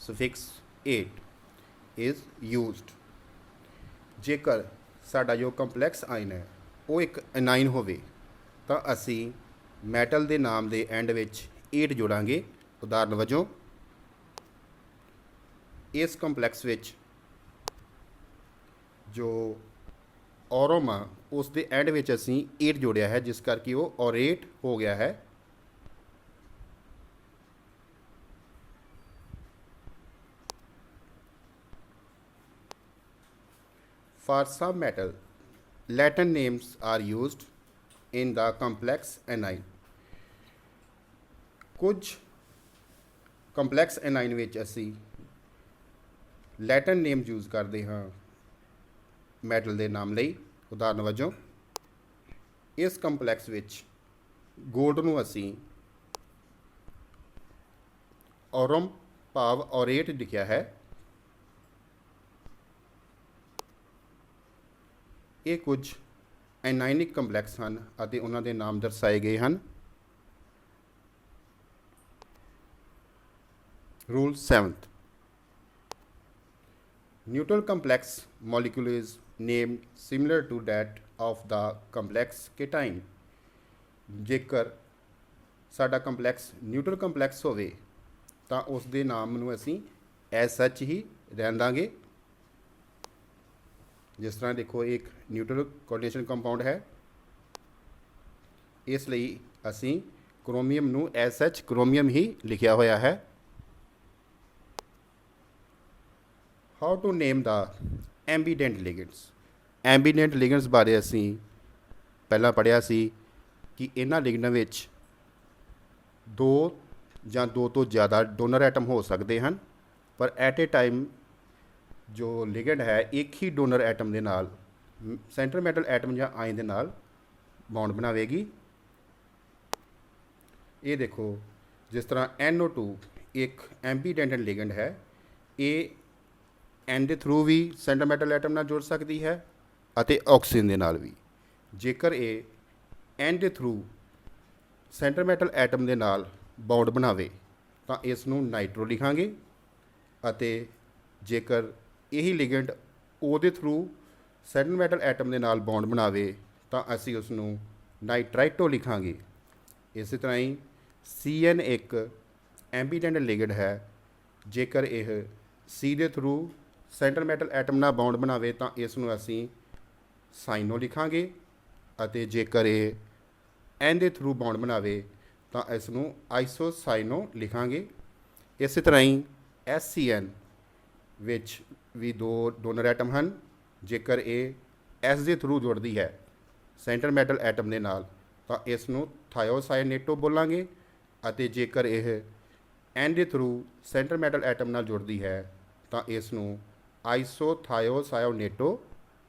Speaker 1: suffix -ate is used। ਜੇਕਰ ਸਾਡਾ ਜੋ ਕੰਪਲੈਕਸ ਆਇਨ ਹੈ ਉਹ ਇੱਕ ਐਨਾਇਨ ਹੋਵੇ ਤਾਂ ਅਸੀਂ ਮੈਟਲ ਦੇ ਨਾਮ ਦੇ ਐਂਡ ਵਿੱਚ 8 ਜੋੜਾਂਗੇ। ਉਦਾਹਰਨ ਵਜੋਂ, ਇਸ ਕੰਪਲੈਕਸ ਵਿੱਚ ਜੋ ਔਰਮ ਆ ਉਸ ਦੇ ਐਂਡ ਵਿੱਚ ਅਸੀਂ 8 ਜੋੜਿਆ ਹੈ, ਜਿਸ ਕਰਕੇ ਉਹ ਔਰੇਟ ਹੋ ਗਿਆ ਹੈ। For some metal, Latin names are used in the complex anion। ਕੁਝ ਕੰਪਲੈਕਸ ਐਨਾਇਨ ਵਿੱਚ ਅਸੀਂ ਲੈਟਨ ਨੇਮ ਯੂਜ਼ ਕਰਦੇ ਹਾਂ ਮੈਟਲ ਦੇ ਨਾਮ ਲਈ। ਉਦਾਹਰਨ ਵਜੋਂ, ਇਸ ਕੰਪਲੈਕਸ ਵਿੱਚ ਗੋਲਡ ਨੂੰ ਅਸੀਂ ਔਰਮ ਭਾਵ ਔਰੇਟ ਲਿਖਿਆ ਹੈ। ਇਹ ਕੁਝ ਐਨਾਇਨਿਕ ਕੰਪਲੈਕਸ ਹਨ ਅਤੇ ਉਹਨਾਂ ਦੇ ਨਾਮ ਦਰਸਾਏ ਗਏ ਹਨ। Rule 7th, neutral complex molecule is named similar to that of the complex cation। ਜੇਕਰ ਸਾਡਾ ਕੰਪਲੈਕਸ ਨਿਊਟਰਲ ਕੰਪਲੈਕਸ ਹੋਵੇ ਤਾਂ ਉਸ ਦੇ ਨਾਮ ਨੂੰ ਅਸੀਂ SH ਹੀ ਰਹਿਣ ਦਾਂਗੇ। ਜਿਸ ਤਰ੍ਹਾਂ ਦੇਖੋ ਇੱਕ ਨਿਊਟਰਲ ਕੋਆਰਡੀਨੇਸ਼ਨ ਕੰਪਾਊਂਡ ਹੈ, ਇਸ ਲਈ ਅਸੀਂ ਕ੍ਰੋਮੀਅਮ ਨੂੰ ਐਜ਼ ਸੱਚ ਕ੍ਰੋਮੀਅਮ ਹੀ ਲਿਖਿਆ ਹੋਇਆ ਹੈ। ਹਾਊ ਟੂ ਨੇਮ ਦਾ ਐਂਬੀਡੈਂਟ ਲਿਗੈਂਡਸ। ਐਂਬੀਡੈਂਟ ਲਿਗੈਂਡਸ ਬਾਰੇ ਅਸੀਂ ਪਹਿਲਾਂ ਪੜ੍ਹਿਆ ਸੀ ਕਿ ਇਹਨਾਂ ਲਿਗੈਂਡਾਂ ਵਿੱਚ ਦੋ ਜਾਂ ਦੋ ਤੋਂ ਜ਼ਿਆਦਾ ਡੋਨਰ ਐਟਮ ਹੋ ਸਕਦੇ ਹਨ, ਪਰ ਐਟ ਏ ਟਾਈਮ ਜੋ ਲਿਗੈਂਡ ਹੈ ਇੱਕ ਹੀ ਡੋਨਰ ਐਟਮ ਦੇ ਨਾਲ ਸੈਂਟਰ ਮੈਟਲ ਐਟਮ ਜਾਂ ਆਇਨ ਦੇ ਨਾਲ ਬੌਂਡ ਬਣਾਵੇਗੀ। ਇਹ ਦੇਖੋ ਜਿਸ ਤਰ੍ਹਾਂ NO2 ਇੱਕ ਐਂਬੀਡੈਂਟ ਲਿਗੈਂਡ ਹੈ, ਇਹ ਐਨ ਦੇ ਥਰੂ ਵੀ ਸੈਂਟਰ ਮੈਟਲ ਐਟਮ ਨਾਲ ਜੁੜ ਸਕਦੀ ਹੈ ਅਤੇ ਆਕਸੀਜਨ ਦੇ ਨਾਲ ਵੀ। ਜੇਕਰ ਇਹ ਐਨ ਦੇ ਥਰੂ ਸੈਂਟਰ ਮੈਟਲ ਐਟਮ ਦੇ ਨਾਲ ਬੌਂਡ ਬਣਾਵੇ ਤਾਂ ਇਸ ਨੂੰ ਨਾਈਟ੍ਰੋ ਲਿਖਾਂਗੇ, ਅਤੇ ਜੇਕਰ ਇਹੀ ਲਿਗੈਂਡ ਉਹਦੇ ਥਰੂ ਸੈਂਟਰ ਮੈਟਲ ਐਟਮ ਦੇ ਨਾਲ ਬੌਂਡ ਬਣਾਵੇ ਤਾਂ ਅਸੀਂ ਉਸ ਨੂੰ ਨਾਈਟ੍ਰਾਈਟੋ ਲਿਖਾਂਗੇ। ਇਸੇ ਤਰ੍ਹਾਂ ਹੀ CN ਇੱਕ ਐਂਬੀਡੈਂਟ ਲਿਗੈਂਡ ਹੈ, ਜੇਕਰ ਇਹ C ਦੇ ਥਰੂ ਸੈਂਟਰ ਮੈਟਲ ਐਟਮ ਨਾਲ ਬੌਂਡ ਬਣਾਵੇ ਤਾਂ ਇਸ ਨੂੰ ਅਸੀਂ ਸਾਈਨੋ ਲਿਖਾਂਗੇ, ਅਤੇ ਜੇਕਰ ਇਹ N ਦੇ ਥਰੂ ਬੌਂਡ ਬਣਾਵੇ ਤਾਂ ਇਸ ਨੂੰ ਆਈਸੋਸਾਈਨੋ ਲਿਖਾਂਗੇ। ਇਸੇ ਤਰ੍ਹਾਂ ਹੀ SCN ਵਿੱਚ ਵੀ ਦੋ ਡੋਨਰ ਐਟਮ ਹਨ, ਜੇਕਰ ਇਹ S ਦੇ ਥਰੂ ਜੁੜਦੀ ਹੈ ਸੈਂਟਰ ਮੈਟਲ ਐਟਮ ਦੇ ਨਾਲ ਤਾਂ ਇਸ ਨੂੰ ਥਾਇਓਸਾਇਨੇਟੋ ਬੋਲਾਂਗੇ, ਅਤੇ ਜੇਕਰ ਇਹ N ਦੇ ਥਰੂ ਸੈਂਟਰ ਮੈਟਲ ਐਟਮ ਨਾਲ ਜੁੜਦੀ ਹੈ ਤਾਂ ਇਸ ਨੂੰ ਆਈਸੋਥਾਇਓਸਾਇਓਨੇਟੋ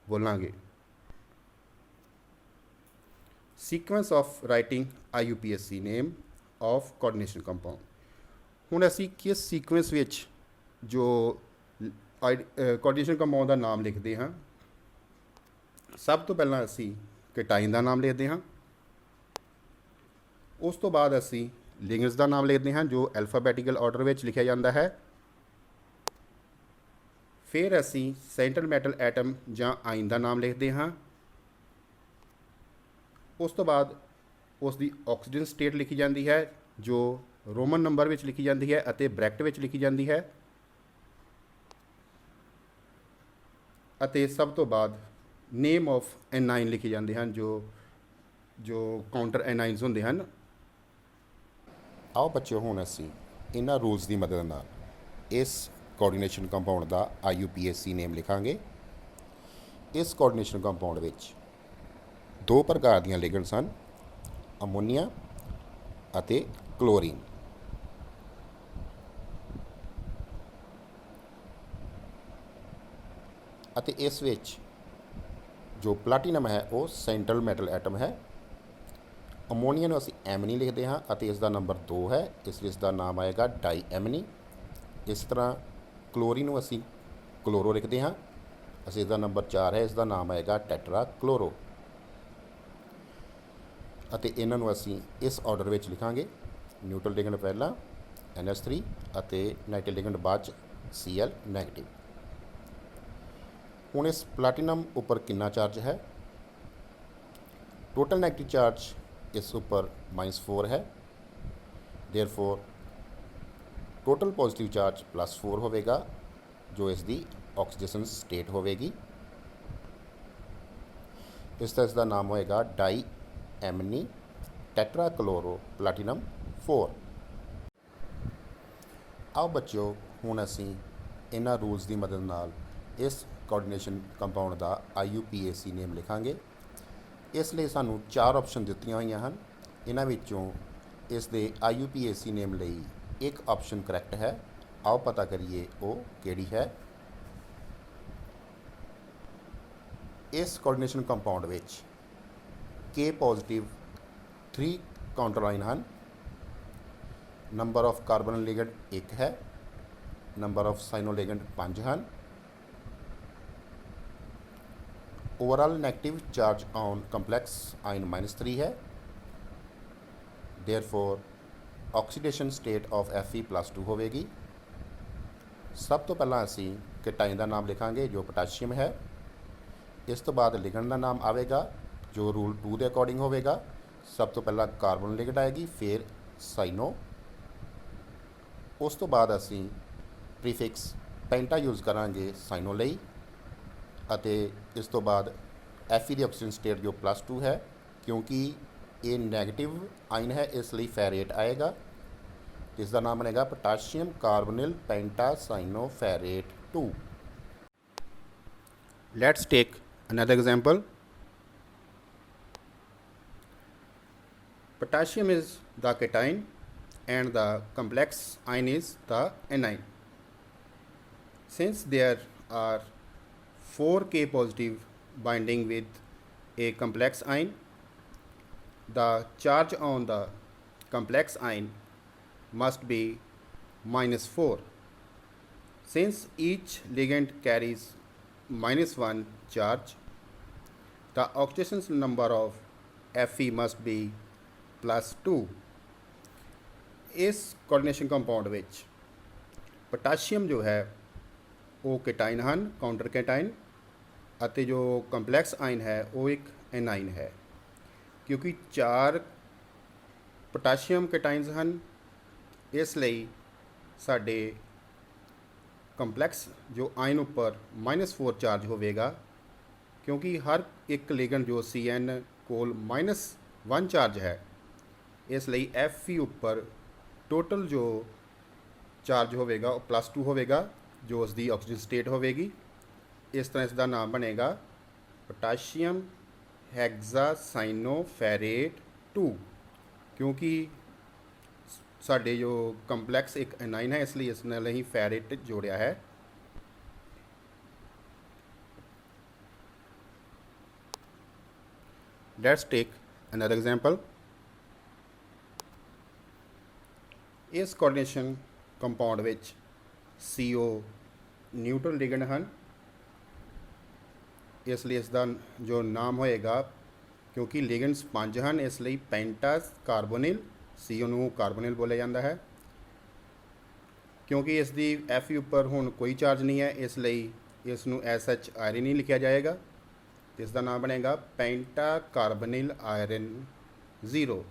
Speaker 1: ਬੋਲਾਂਗੇ। Sequence of writing IUPAC name of coordination compound. ਹੁਣ ਅਸੀਂ ਕਿਸ ਸੀਕੁਐਂਸ ਵਿੱਚ ਜੋ ਕੋਆਰਡੀਨੇਸ਼ਨ ਕੰਪਾਊਂਡ ਦਾ ਨਾਮ ਲਿਖਦੇ ਹਾਂ। ਸਭ ਤੋਂ ਪਹਿਲਾਂ ਅਸੀਂ ਕੈਟਾਇਨ ਦਾ ਨਾਮ ਲਿਖਦੇ ਹਾਂ, ਉਸ ਤੋਂ ਬਾਅਦ ਅਸੀਂ ਲਿਗੈਂਡਸ ਦਾ ਨਾਮ ਲਿਖਦੇ ਹਾਂ ਜੋ ਐਲਫਾਬੈਟੀਕਲ ਆਰਡਰ ਵਿੱਚ ਲਿਖਿਆ ਜਾਂਦਾ ਹੈ। ਫਿਰ ਅਸੀਂ ਸੈਂਟਰ ਮੈਟਲ ਐਟਮ ਜਾਂ ਆਇਨ ਦਾ ਨਾਮ ਲਿਖਦੇ ਹਾਂ। ਉਸ ਤੋਂ ਬਾਅਦ ਉਸ ਦੀ ਆਕਸੀਜਨ ਸਟੇਟ ਲਿਖੀ ਜਾਂਦੀ ਹੈ ਜੋ ਰੋਮਨ ਨੰਬਰ ਵਿੱਚ ਲਿਖੀ ਜਾਂਦੀ ਹੈ ਅਤੇ ਬ੍ਰੈਕਟ ਵਿੱਚ ਲਿਖੀ ਜਾਂਦੀ ਹੈ, ਅਤੇ ਸਭ ਤੋਂ ਬਾਅਦ ਨੇਮ ਆਫ ਐਨਾਈਨ ਲਿਖੇ ਜਾਂਦੇ ਹਨ ਜੋ ਕਾਊਂਟਰ ਐਨਾਈਨਸ ਹੁੰਦੇ ਹਨ। ਆਓ ਬੱਚਿਓ, ਹੁਣ ਅਸੀਂ ਇਹਨਾਂ ਰੂਲਸ ਦੀ ਮਦਦ ਨਾਲ ਇਸ ਕੋਆਰਡੀਨੇਸ਼ਨ ਕੰਪਾਊਂਡ ਦਾ IUPAC ਨੇਮ ਲਿਖਾਂਗੇ। ਇਸ ਕੋਆਰਡੀਨੇਸ਼ਨ ਕੰਪਾਊਂਡ ਵਿੱਚ ਦੋ ਪ੍ਰਕਾਰ ਦੀਆਂ ਲਿਗੈਂਡਸ ਹਨ, ਅਮੋਨੀਆ ਅਤੇ ਕਲੋਰੀਨ। ਅਤੇ ਇਸ ਵਿੱਚ ਜੋ ਪਲਾਟੀਨਮ ਹੈ ਉਹ ਸੈਂਟਰਲ ਮੈਟਲ ਐਟਮ ਹੈ। ਅਮੋਨੀਆ ਨੂੰ ਅਸੀਂ ਐਮਨੀ ਲਿਖਦੇ ਹਾਂ ਅਤੇ ਇਸ ਦਾ ਨੰਬਰ 2 ਹੈ, ਇਸ ਲਈ ਇਸ ਦਾ ਨਾਮ ਆਏਗਾ ਡਾਈ ਐਮਨੀ। ਇਸ ਤਰ੍ਹਾਂ ਕਲੋਰੀਨ ਨੂੰ ਅਸੀਂ ਕਲੋਰੋ ਲਿਖਦੇ ਹਾਂ, ਅਸੀਂ ਇਸ ਦਾ ਨੰਬਰ 4 ਹੈ, ਇਸ ਦਾ ਨਾਮ ਆਏਗਾ ਟੈਟਰਾ ਕਲੋਰੋ। ਅਤੇ ਇਹਨਾਂ ਨੂੰ ਅਸੀਂ ਇਸ ਆਰਡਰ ਵਿੱਚ ਲਿਖਾਂਗੇ, ਨਿਊਟਰਲ ਲਿਗੈਂਡ ਪਹਿਲਾਂ NH3 ਅਤੇ ਨਾਈਟ੍ਰਲ ਲਿਗੈਂਡ ਬਾਅਦ 'ਚ Cl ਨੈਗੇਟਿਵ। ਹੁਣ ਇਸ ਪਲਾਟੀਨਮ ਉੱਪਰ ਕਿੰਨਾ ਚਾਰਜ ਹੈ? ਟੋਟਲ ਨੈਗੇਟਿਵ ਚਾਰਜ ਇਸ ਉੱਪਰ -4 ਹੈ, ਦੇਅਰਫੋਰ ਟੋਟਲ ਪੋਜ਼ੀਟਿਵ ਚਾਰਜ +4 ਹੋਵੇਗਾ ਜੋ ਇਸ ਦੀ ਆਕਸੀਡੇਸ਼ਨ ਸਟੇਟ ਹੋਵੇਗੀ। ਇਸ ਦਾ ਨਾਮ ਹੋਏਗਾ ਡਾਈ ਐਮਨੀ ਟੈਟਰਾ ਕਲੋਰੋ ਪਲਾਟੀਨਮ 4। ਆਓ ਬੱਚਿਓ, ਹੁਣ ਅਸੀਂ ਇਹਨਾਂ ਰੂਲਸ ਦੀ ਮਦਦ ਨਾਲ ਇਸ ਕੋਆਰਡੀਨੇਸ਼ਨ ਕੰਪਾਊਂਡ ਦਾ IUPAC ਨੇਮ ਲਿਖਾਂਗੇ। ਇਸ ਲਈ ਸਾਨੂੰ 4 ਆਪਸ਼ਨ ਦਿੱਤੀਆਂ ਹੋਈਆਂ ਹਨ। ਇਹਨਾਂ ਵਿੱਚੋਂ ਇਸ ਦੇ IUPAC ਨੇਮ ਲਈ ਇੱਕ ਆਪਸ਼ਨ ਕਰੈਕਟ ਹੈ। ਆਓ ਪਤਾ ਕਰੀਏ ਉਹ ਕਿਹੜੀ ਹੈ। ਇਸ ਕੋਆਰਡੀਨੇਸ਼ਨ ਕੰਪਾਊਂਡ ਵਿੱਚ K ਪੋਜ਼ੀਟਿਵ 3 ਕਾਊਂਟਰ ਆਇਨ ਹਨ। ਨੰਬਰ ਆਫ ਕਾਰਬਨ ਲਿਗੈਂਡ 1 ਹੈ, ਨੰਬਰ ਆਫ ਸਾਈਨੋ ਲਿਗੈਂਡ 5 ਹਨ। Overall negative charge on complex ion -3 ਹੈ, ਦੇਅਰਫੋਰ ਆਕਸੀਡੇਸ਼ਨ ਸਟੇਟ ਆਫ Fe+2 ਹੋਵੇਗੀ। ਸਭ ਤੋਂ ਪਹਿਲਾਂ ਅਸੀਂ ਕੈਟਾਇਨ ਦਾ ਨਾਮ ਲਿਖਾਂਗੇ ਜੋ ਪੋਟਾਸ਼ੀਅਮ ਹੈ। ਇਸ ਤੋਂ ਬਾਅਦ ਲਿਗੈਂਡ ਦਾ ਨਾਮ ਆਵੇਗਾ ਜੋ ਰੂਲ 2 ਦੇ ਅਕੋਰਡਿੰਗ ਹੋਵੇਗਾ। ਸਭ ਤੋਂ ਪਹਿਲਾਂ ਕਾਰਬਨ ਲਿਗੈਂਡ ਆਏਗੀ, ਫਿਰ ਸਾਈਨੋ। ਉਸ ਤੋਂ ਬਾਅਦ ਅਸੀਂ ਪ੍ਰੀਫਿਕਸ ਪੈਂਟਾ ਯੂਜ਼ ਕਰਾਂਗੇ ਸਾਈਨੋ ਲਈ। ਅਤੇ ਇਸ ਤੋਂ ਬਾਅਦ Fe ਦੀ ਆਕਸੀਜਨ ਸਟੇਟ ਜੋ +2 ਹੈ, ਕਿਉਂਕਿ ਇਹ ਨੈਗੇਟਿਵ ਆਇਨ ਹੈ ਇਸ ਲਈ ਫੈਰੇਟ ਆਏਗਾ। ਇਸ ਦਾ ਨਾਮ ਬਣੇਗਾ potassium ਕਾਰਬੋਨਿਲ ਪੈਂਟਾਸਾइनोफेरेट 2। Let's take another example. Potassium is the cation and the complex ion is the anion. Since there are 4 K positive binding with a complex ion, the charge on the complex ion must be -4. Since each ligand carries -1 charge, the oxidation number of Fe must be +2। ਇਸ coordination compound ਵਿੱਚ potassium ਜੋ ਹੈ ਉਹ ਕੈਟਾਇਨ ਹਨ, counter ਕੈਟਾਇਨ, ਅਤੇ ਜੋ complex ion ਹੈ ਉਹ ਇੱਕ ਐਨਾਇਨ ਹੈ। ਕਿਉਂਕਿ 4 ਪੋਟਾਸ਼ੀਅਮ ਕੈਟਾਇਨਸ ਹਨ, ਇਸ ਲਈ ਸਾਡੇ ਕੰਪਲੈਕਸ ਜੋ ਆਇਨ ਉੱਪਰ -4 ਚਾਰਜ ਹੋਵੇਗਾ, ਕਿਉਂਕਿ ਹਰ ਇੱਕ ਲਿਗੈਂਡ ਜੋ Cn ਕੋਲ -1 ਚਾਰਜ ਹੈ, ਇਸ ਲਈ Fe ਉੱਪਰ ਟੋਟਲ ਜੋ ਚਾਰਜ ਹੋਵੇਗਾ ਉਹ +2 ਹੋਵੇਗਾ, ਜੋ ਉਸ ਦੀ ਆਕਸੀਜਨ ਸਟੇਟ ਹੋਵੇਗੀ। ਇਸ ਤਰ੍ਹਾਂ ਇਸ ਦਾ ਨਾਮ ਬਣੇਗਾ ਪੋਟਾਸ਼ੀਅਮ ਹੈਗਜ਼ਾਸਾइनोफेरेट 2। ਕਿਉਂਕਿ ਸਾਡੇ ਜੋ ਕੰਪਲੈਕਸ ਇੱਕ ਐਨਾਇਨ ਹੈ, ਇਸ ਲਈ ਇਸ ਨਾਲ ਅਸੀਂ ਫੈਰੇਟ ਜੋੜਿਆ ਹੈ। Let's take another example. ਇਸ ਕੋਆਰਡੀਨੇਸ਼ਨ ਕੰਪਾਊਂਡ ਵਿੱਚ CO ਨਿਊਟਰਲ ਲਿਗੈਂਡ ਹਨ, ਇਸ ਲਈ ਇਸ ਦਾ ਜੋ ਨਾਮ ਹੋਏਗਾ, ਕਿਉਂਕਿ ਲਿਗੈਂਡਸ 5 ਹਨ, ਇਸ ਲਈ ਪੈਂਟਾਸ ਕਾਰਬੋਨਿਲ, CO ਨੂੰ ਕਾਰਬੋਨਿਲ ਬੋਲਿਆ ਜਾਂਦਾ ਹੈ। ਕਿਉਂਕਿ ਇਸ ਦੀ Fe ਉੱਪਰ ਹੁਣ ਕੋਈ ਚਾਰਜ ਨਹੀਂ ਹੈ, ਇਸ ਲਈ ਇਸ ਨੂੰ SH ਆਇਰਨ ਹੀ ਲਿਖਿਆ ਜਾਏਗਾ। ਇਸ ਦਾ ਨਾਮ ਬਣੇਗਾ ਪੈਂਟਾ ਕਾਰਬੋਨਿਲ ਆਇਰਨ 0।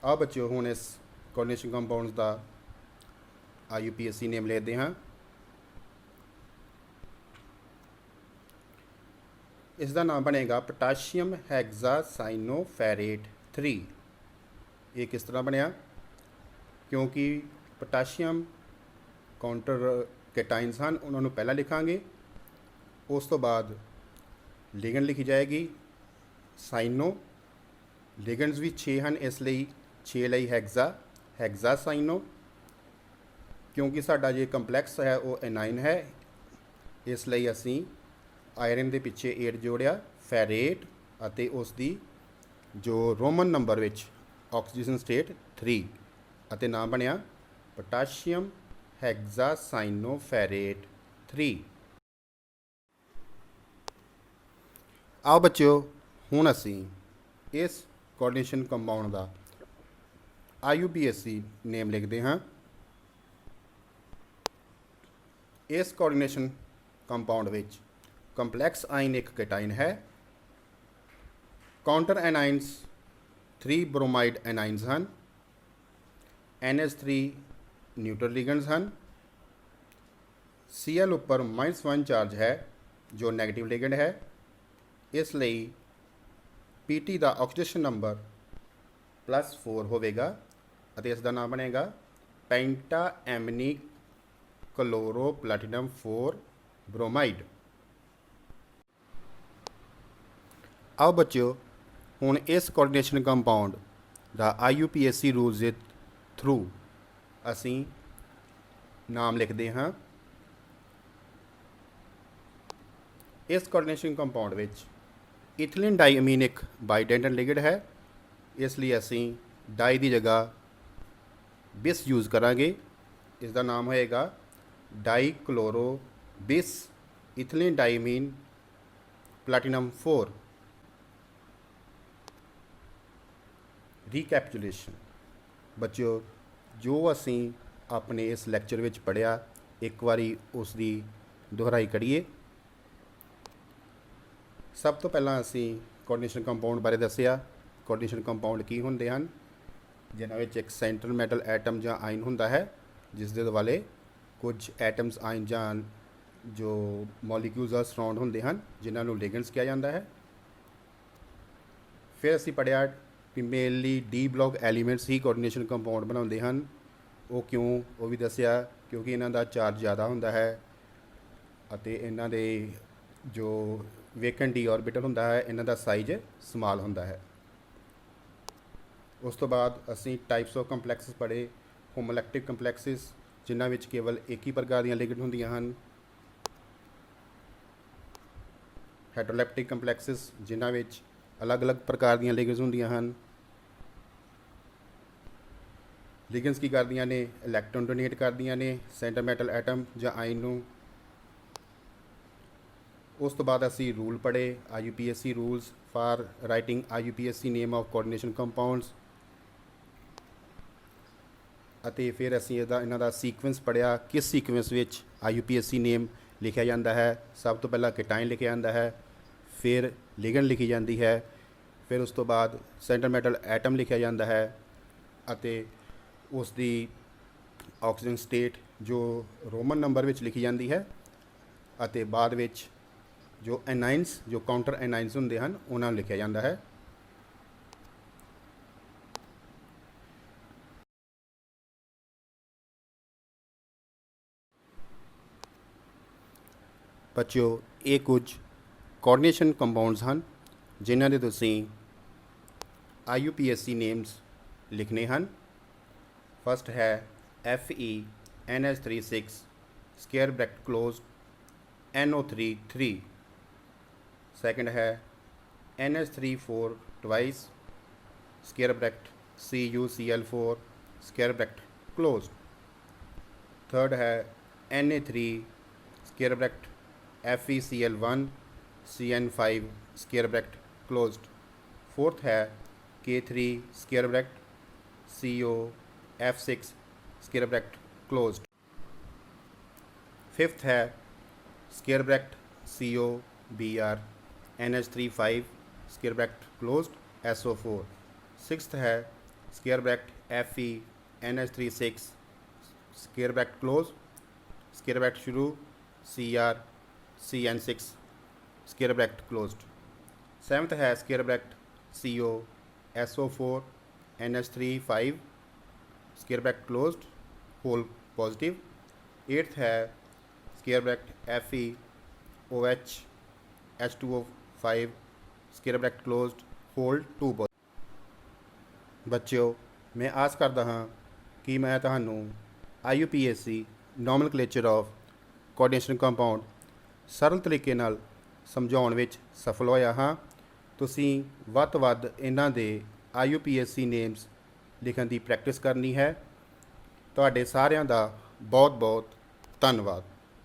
Speaker 1: ਆ ਬੱਚਿਓ, ਹੁਣ ਇਸ ਕੋਆਰਡੀਨੇਸ਼ਨ ਕੰਪਾਊਂਡਸ ਦਾ IUPAC ਨੇਮ ਲਿਖਦੇ ਹਾਂ। ਇਸ ਦਾ ਨਾਮ ਬਣੇਗਾ ਪੋਟਾਸ਼ੀਅਮ ਹੈਗਜ਼ਾਸਾइनोफेरेट 3। ਇਹ ਕਿਸ ਤਰ੍ਹਾਂ ਬਣਿਆ? ਕਿਉਂਕਿ ਪੋਟਾਸ਼ੀਅਮ ਕਾਊਂਟਰ ਕੈਟਾਇਨਸ ਹਨ, ਉਹਨਾਂ ਨੂੰ ਪਹਿਲਾਂ ਲਿਖਾਂਗੇ, ਉਸ ਤੋਂ ਬਾਅਦ ਲਿਗੈਂਡ ਲਿਖੀ ਜਾਏਗੀ ਸਾइनो। ਲਿਗੈਂਡਸ ਵੀ 6 ਹਨ, ਇਸ ਲਈ 6 ਲਈ ਹੈਗਜ਼ਾਸਾइनो। ਕਿਉਂਕਿ ਸਾਡਾ ਜੇ ਕੰਪਲੈਕਸ ਹੈ ਉਹ ਐਨਾਇਨ ਹੈ, ਇਸ ਲਈ ਅਸੀਂ ਆਇਰਨ ਦੇ ਪਿੱਛੇ 8 ਜੋੜਿਆ, ਫੈਰੇਟ, ਅਤੇ ਉਸ ਦੀ ਜੋ ਰੋਮਨ ਨੰਬਰ ਵਿੱਚ ਆਕਸੀਜਨ ਸਟੇਟ 3, ਅਤੇ ਨਾਮ ਬਣਿਆ ਪੋਟਾਸ਼ੀਅਮ ਹੈਗਜ਼ਾਸਾइनोफेरेट 3। ਆਓ ਬੱਚਿਓ, ਹੁਣ ਅਸੀਂ ਇਸ ਕੋਆਰਡੀਨੇਸ਼ਨ ਕੰਪਾਊਂਡ ਦਾ IUPAC ਨੇਮ ਲਿਖਦੇ ਹਾਂ। ਇਸ ਕੋਆਰਡੀਨੇਸ਼ਨ ਕੰਪਾਊਂਡ ਵਿੱਚ ਕੰਪਲੈਕਸ ਆਇਨ ਇੱਕ ਕੈਟਾਇਨ ਹੈ, ਕਾਊਂਟਰ ਐਨਾਇਨਸ 3 ਬ੍ਰੋਮਾਈਡ ਐਨਾਇਨਸ ਹਨ, NH3 ਨਿਊਟਰਲ ਲਿਗੈਂਡਸ ਹਨ, Cl ਉੱਪਰ -1 ਚਾਰਜ ਹੈ ਜੋ ਨੈਗੇਟਿਵ ਲਿਗੈਂਡ ਹੈ, ਇਸ ਲਈ PT ਦਾ ਆਕਸੀਡੇਸ਼ਨ ਨੰਬਰ +4 ਹੋਵੇਗਾ, ਅਤੇ ਇਸ ਦਾ ਨਾਮ ਬਣੇਗਾ ਪੈਂਟਾ ਐਮਨੀ ਕਲੋਰੋ ਪਲੈਟੀਨਮ 4 ਬ੍ਰੋਮਾਈਡ। ਆਓ ਬੱਚਿਓ, ਹੁਣ ਇਸ ਕੋਆਰਡੀਨੇਸ਼ਨ ਕੰਪਾਊਂਡ ਦਾ IUPAC ਰੂਲਸ ਦੇ ਥਰੂ ਅਸੀਂ ਨਾਮ ਲਿਖਦੇ ਹਾਂ। ਇਸ ਕੋਆਰਡੀਨੇਸ਼ਨ ਕੰਪਾਊਂਡ ਵਿੱਚ ਇਥਿਲੀਨ ਡਾਈਅਮੀਨ ਇੱਕ ਬਾਈਡੈਂਟਲ ਲਿਗੈਂਡ ਹੈ, ਇਸ ਲਈ ਅਸੀਂ ਡਾਈ ਦੀ ਜਗ੍ਹਾ ਬਿਸ ਯੂਜ਼ ਕਰਾਂਗੇ। ਇਸ ਦਾ ਨਾਮ ਹੋਏਗਾ ਡਾਈਕਲੋਰੋ ਬਿਸ ਇਥਿਲੀਨ ਡਾਈਅਮੀਨ ਪਲੈਟੀਨਮ 4। ਰੀਕੈਪਚੁਲੇਸ਼ਨ ਬੱਚਿਓ, ਜੋ ਅਸੀਂ ਆਪਣੇ ਇਸ ਲੈਕਚਰ ਵਿੱਚ ਪੜ੍ਹਿਆ, ਇੱਕ ਵਾਰੀ ਉਸ ਦੀ ਦੁਹਰਾਈ ਕਰੀਏ। ਸਭ ਤੋਂ ਪਹਿਲਾਂ ਅਸੀਂ ਕੋਆਰਡੀਨੇਸ਼ਨ ਕੰਪਾਊਂਡ ਬਾਰੇ ਦੱਸਿਆ। ਕੋਆਰਡੀਨੇਸ਼ਨ ਕੰਪਾਊਂਡ ਕੀ ਹੁੰਦੇ ਹਨ? ਜਿਨ੍ਹਾਂ ਵਿੱਚ ਇੱਕ ਸੈਂਟਰਲ ਮੈਟਲ ਐਟਮ ਜਾਂ ਆਇਨ ਹੁੰਦਾ ਹੈ, ਜਿਸ ਦੇ ਦੁਆਲੇ ਕੁਝ ਐਟਮਸ ਆਇਨ ਜਾਂ ਜੋ ਮੋਲੀਕਿਊਲਸ ਆ ਸਰਾਊਂਡ ਹੁੰਦੇ ਹਨ, ਜਿਨ੍ਹਾਂ ਨੂੰ ਲਿਗੈਂਡਸ ਕਿਹਾ ਜਾਂਦਾ ਹੈ। ਫਿਰ ਅਸੀਂ ਪੜ੍ਹਿਆ ਵੀ ਮੇਨਲੀ ਡੀ ਬਲੌਕ ਐਲੀਮੈਂਟਸ ਹੀ ਕੋਆਰਡੀਨੇਸ਼ਨ ਕੰਪਾਊਂਡ ਬਣਾਉਂਦੇ ਹਨ। ਉਹ ਕਿਉਂ, ਉਹ ਵੀ ਦੱਸਿਆ, ਕਿਉਂਕਿ ਇਹਨਾਂ ਦਾ ਚਾਰਜ ਜ਼ਿਆਦਾ ਹੁੰਦਾ ਹੈ ਅਤੇ ਇਹਨਾਂ ਦੇ ਜੋ ਵੇਕੈਂਟ ਡੀ ਆਰਬਿਟਲ ਹੁੰਦਾ ਹੈ, ਇਹਨਾਂ ਦਾ ਸਾਈਜ਼ ਸਮਾਲ ਹੁੰਦਾ ਹੈ। ਉਸ ਤੋਂ ਬਾਅਦ ਅਸੀਂ ਟਾਈਪਸ ਆਫ ਕੰਪਲੈਕਸਿਸ ਪੜ੍ਹੇ। ਹੋਮੋਲੈਕਟਿਕ ਕੰਪਲੈਕਸਿਸ, ਜਿਨ੍ਹਾਂ ਵਿੱਚ ਕੇਵਲ ਇੱਕ ਹੀ ਪ੍ਰਕਾਰ ਦੀਆਂ ਲਿਗੈਂਡ ਹੁੰਦੀਆਂ ਹਨ। ਹੈਟਰੋਲੈਪਟਿਕ ਕੰਪਲੈਕਸਿਸ, ਜਿਨ੍ਹਾਂ ਵਿੱਚ ਅਲੱਗ-ਅਲੱਗ ਪ੍ਰਕਾਰ ਦੀਆਂ ਲਿਗੈਂਡਸ ਹੁੰਦੀਆਂ ਹਨ। ਲਿਗੈਂਡਸ ਕੀ ਕਰਦੀਆਂ ਨੇ? ਇਲੈਕਟ੍ਰੋਨ ਡੋਨੇਟ ਕਰਦੀਆਂ ਨੇ ਸੈਂਟਰ ਮੈਟਲ ਐਟਮ ਜਾਂ ਆਇਨ ਨੂੰ। ਉਸ ਤੋਂ ਬਾਅਦ ਅਸੀਂ ਰੂਲ ਪੜ੍ਹੇ, IUPAC rules for writing IUPAC name of coordination compounds. ਅਤੇ ਫਿਰ ਅਸੀਂ ਇਹਨਾਂ ਦਾ ਸੀਕੁਐਂਸ ਪੜ੍ਹਿਆ, ਕਿਸ ਸੀਕੁਐਂਸ ਵਿੱਚ IUPAC ਨੇਮ ਲਿਖਿਆ ਜਾਂਦਾ ਹੈ। ਸਭ ਤੋਂ ਪਹਿਲਾਂ ਕੈਟਾਇਨ ਲਿਖਿਆ ਜਾਂਦਾ ਹੈ, ਫਿਰ ਲਿਗੈਂਡ ਲਿਖੀ ਜਾਂਦੀ ਹੈ, ਫਿਰ ਉਸ ਤੋਂ ਬਾਅਦ ਸੈਂਟਰ ਮੈਟਲ ਐਟਮ ਲਿਖਿਆ ਜਾਂਦਾ ਹੈ ਅਤੇ ਉਸ ਦੀ ਆਕਸੀਜਨ ਸਟੇਟ ਜੋ ਰੋਮਨ ਨੰਬਰ ਵਿੱਚ ਲਿਖੀ ਜਾਂਦੀ ਹੈ, ਅਤੇ ਬਾਅਦ ਵਿੱਚ ਜੋ ਐਨਾਇਨਸ, ਜੋ ਕਾਊਂਟਰ ਐਨਾਇਨਸ ਹੁੰਦੇ ਹਨ, ਉਹਨਾਂ ਨੂੰ ਲਿਖਿਆ ਜਾਂਦਾ ਹੈ। ਬੱਚਿਓ, ਇਹ ਕੁਝ ਕੋਆਰਡੀਨੇਸ਼ਨ ਕੰਪਾਊਂਡਸ ਹਨ ਜਿਨ੍ਹਾਂ ਦੇ ਤੁਸੀਂ IUPAC ਨੇਮਸ ਲਿਖਣੇ ਹਨ। ਫਸਟ ਹੈ FeNH36 square bracket closed NO3 3। Second ਹੈ NH34 twice square bracket CuCl4 square bracket closed. Third ਹੈ Na3 square bracket FeCl1 CN5 square bracket closed. Fourth है K3 square bracket COF6 square bracket closed. Fifth है square bracket COBr NH35 square bracket closed SO4। Sixth है square bracket Fe NH36 square bracket close square bracket शुरू Cr CN6 square bracket closed. Seventh है square bracket CO SO4 NH35 square bracket closed whole positive. Eighth है square bracket FeOH H2O5 square bracket closed whole 2 positive. बच्चों, मैं आस करता हाँ कि मैं तुहानू IUPAC nomenclature of coordination compound सरल तरीके नाल समझाउण विच सफल होया हाँ। ਤੁਸੀਂ ਵੱਧ ਤੋਂ ਵੱਧ ਇਹਨਾਂ ਦੇ IUPAC ਨੇਮਸ ਲਿਖਣ ਦੀ ਪ੍ਰੈਕਟਿਸ ਕਰਨੀ ਹੈ। ਤੁਹਾਡੇ ਸਾਰਿਆਂ ਦਾ ਬਹੁਤ ਬਹੁਤ ਧੰਨਵਾਦ।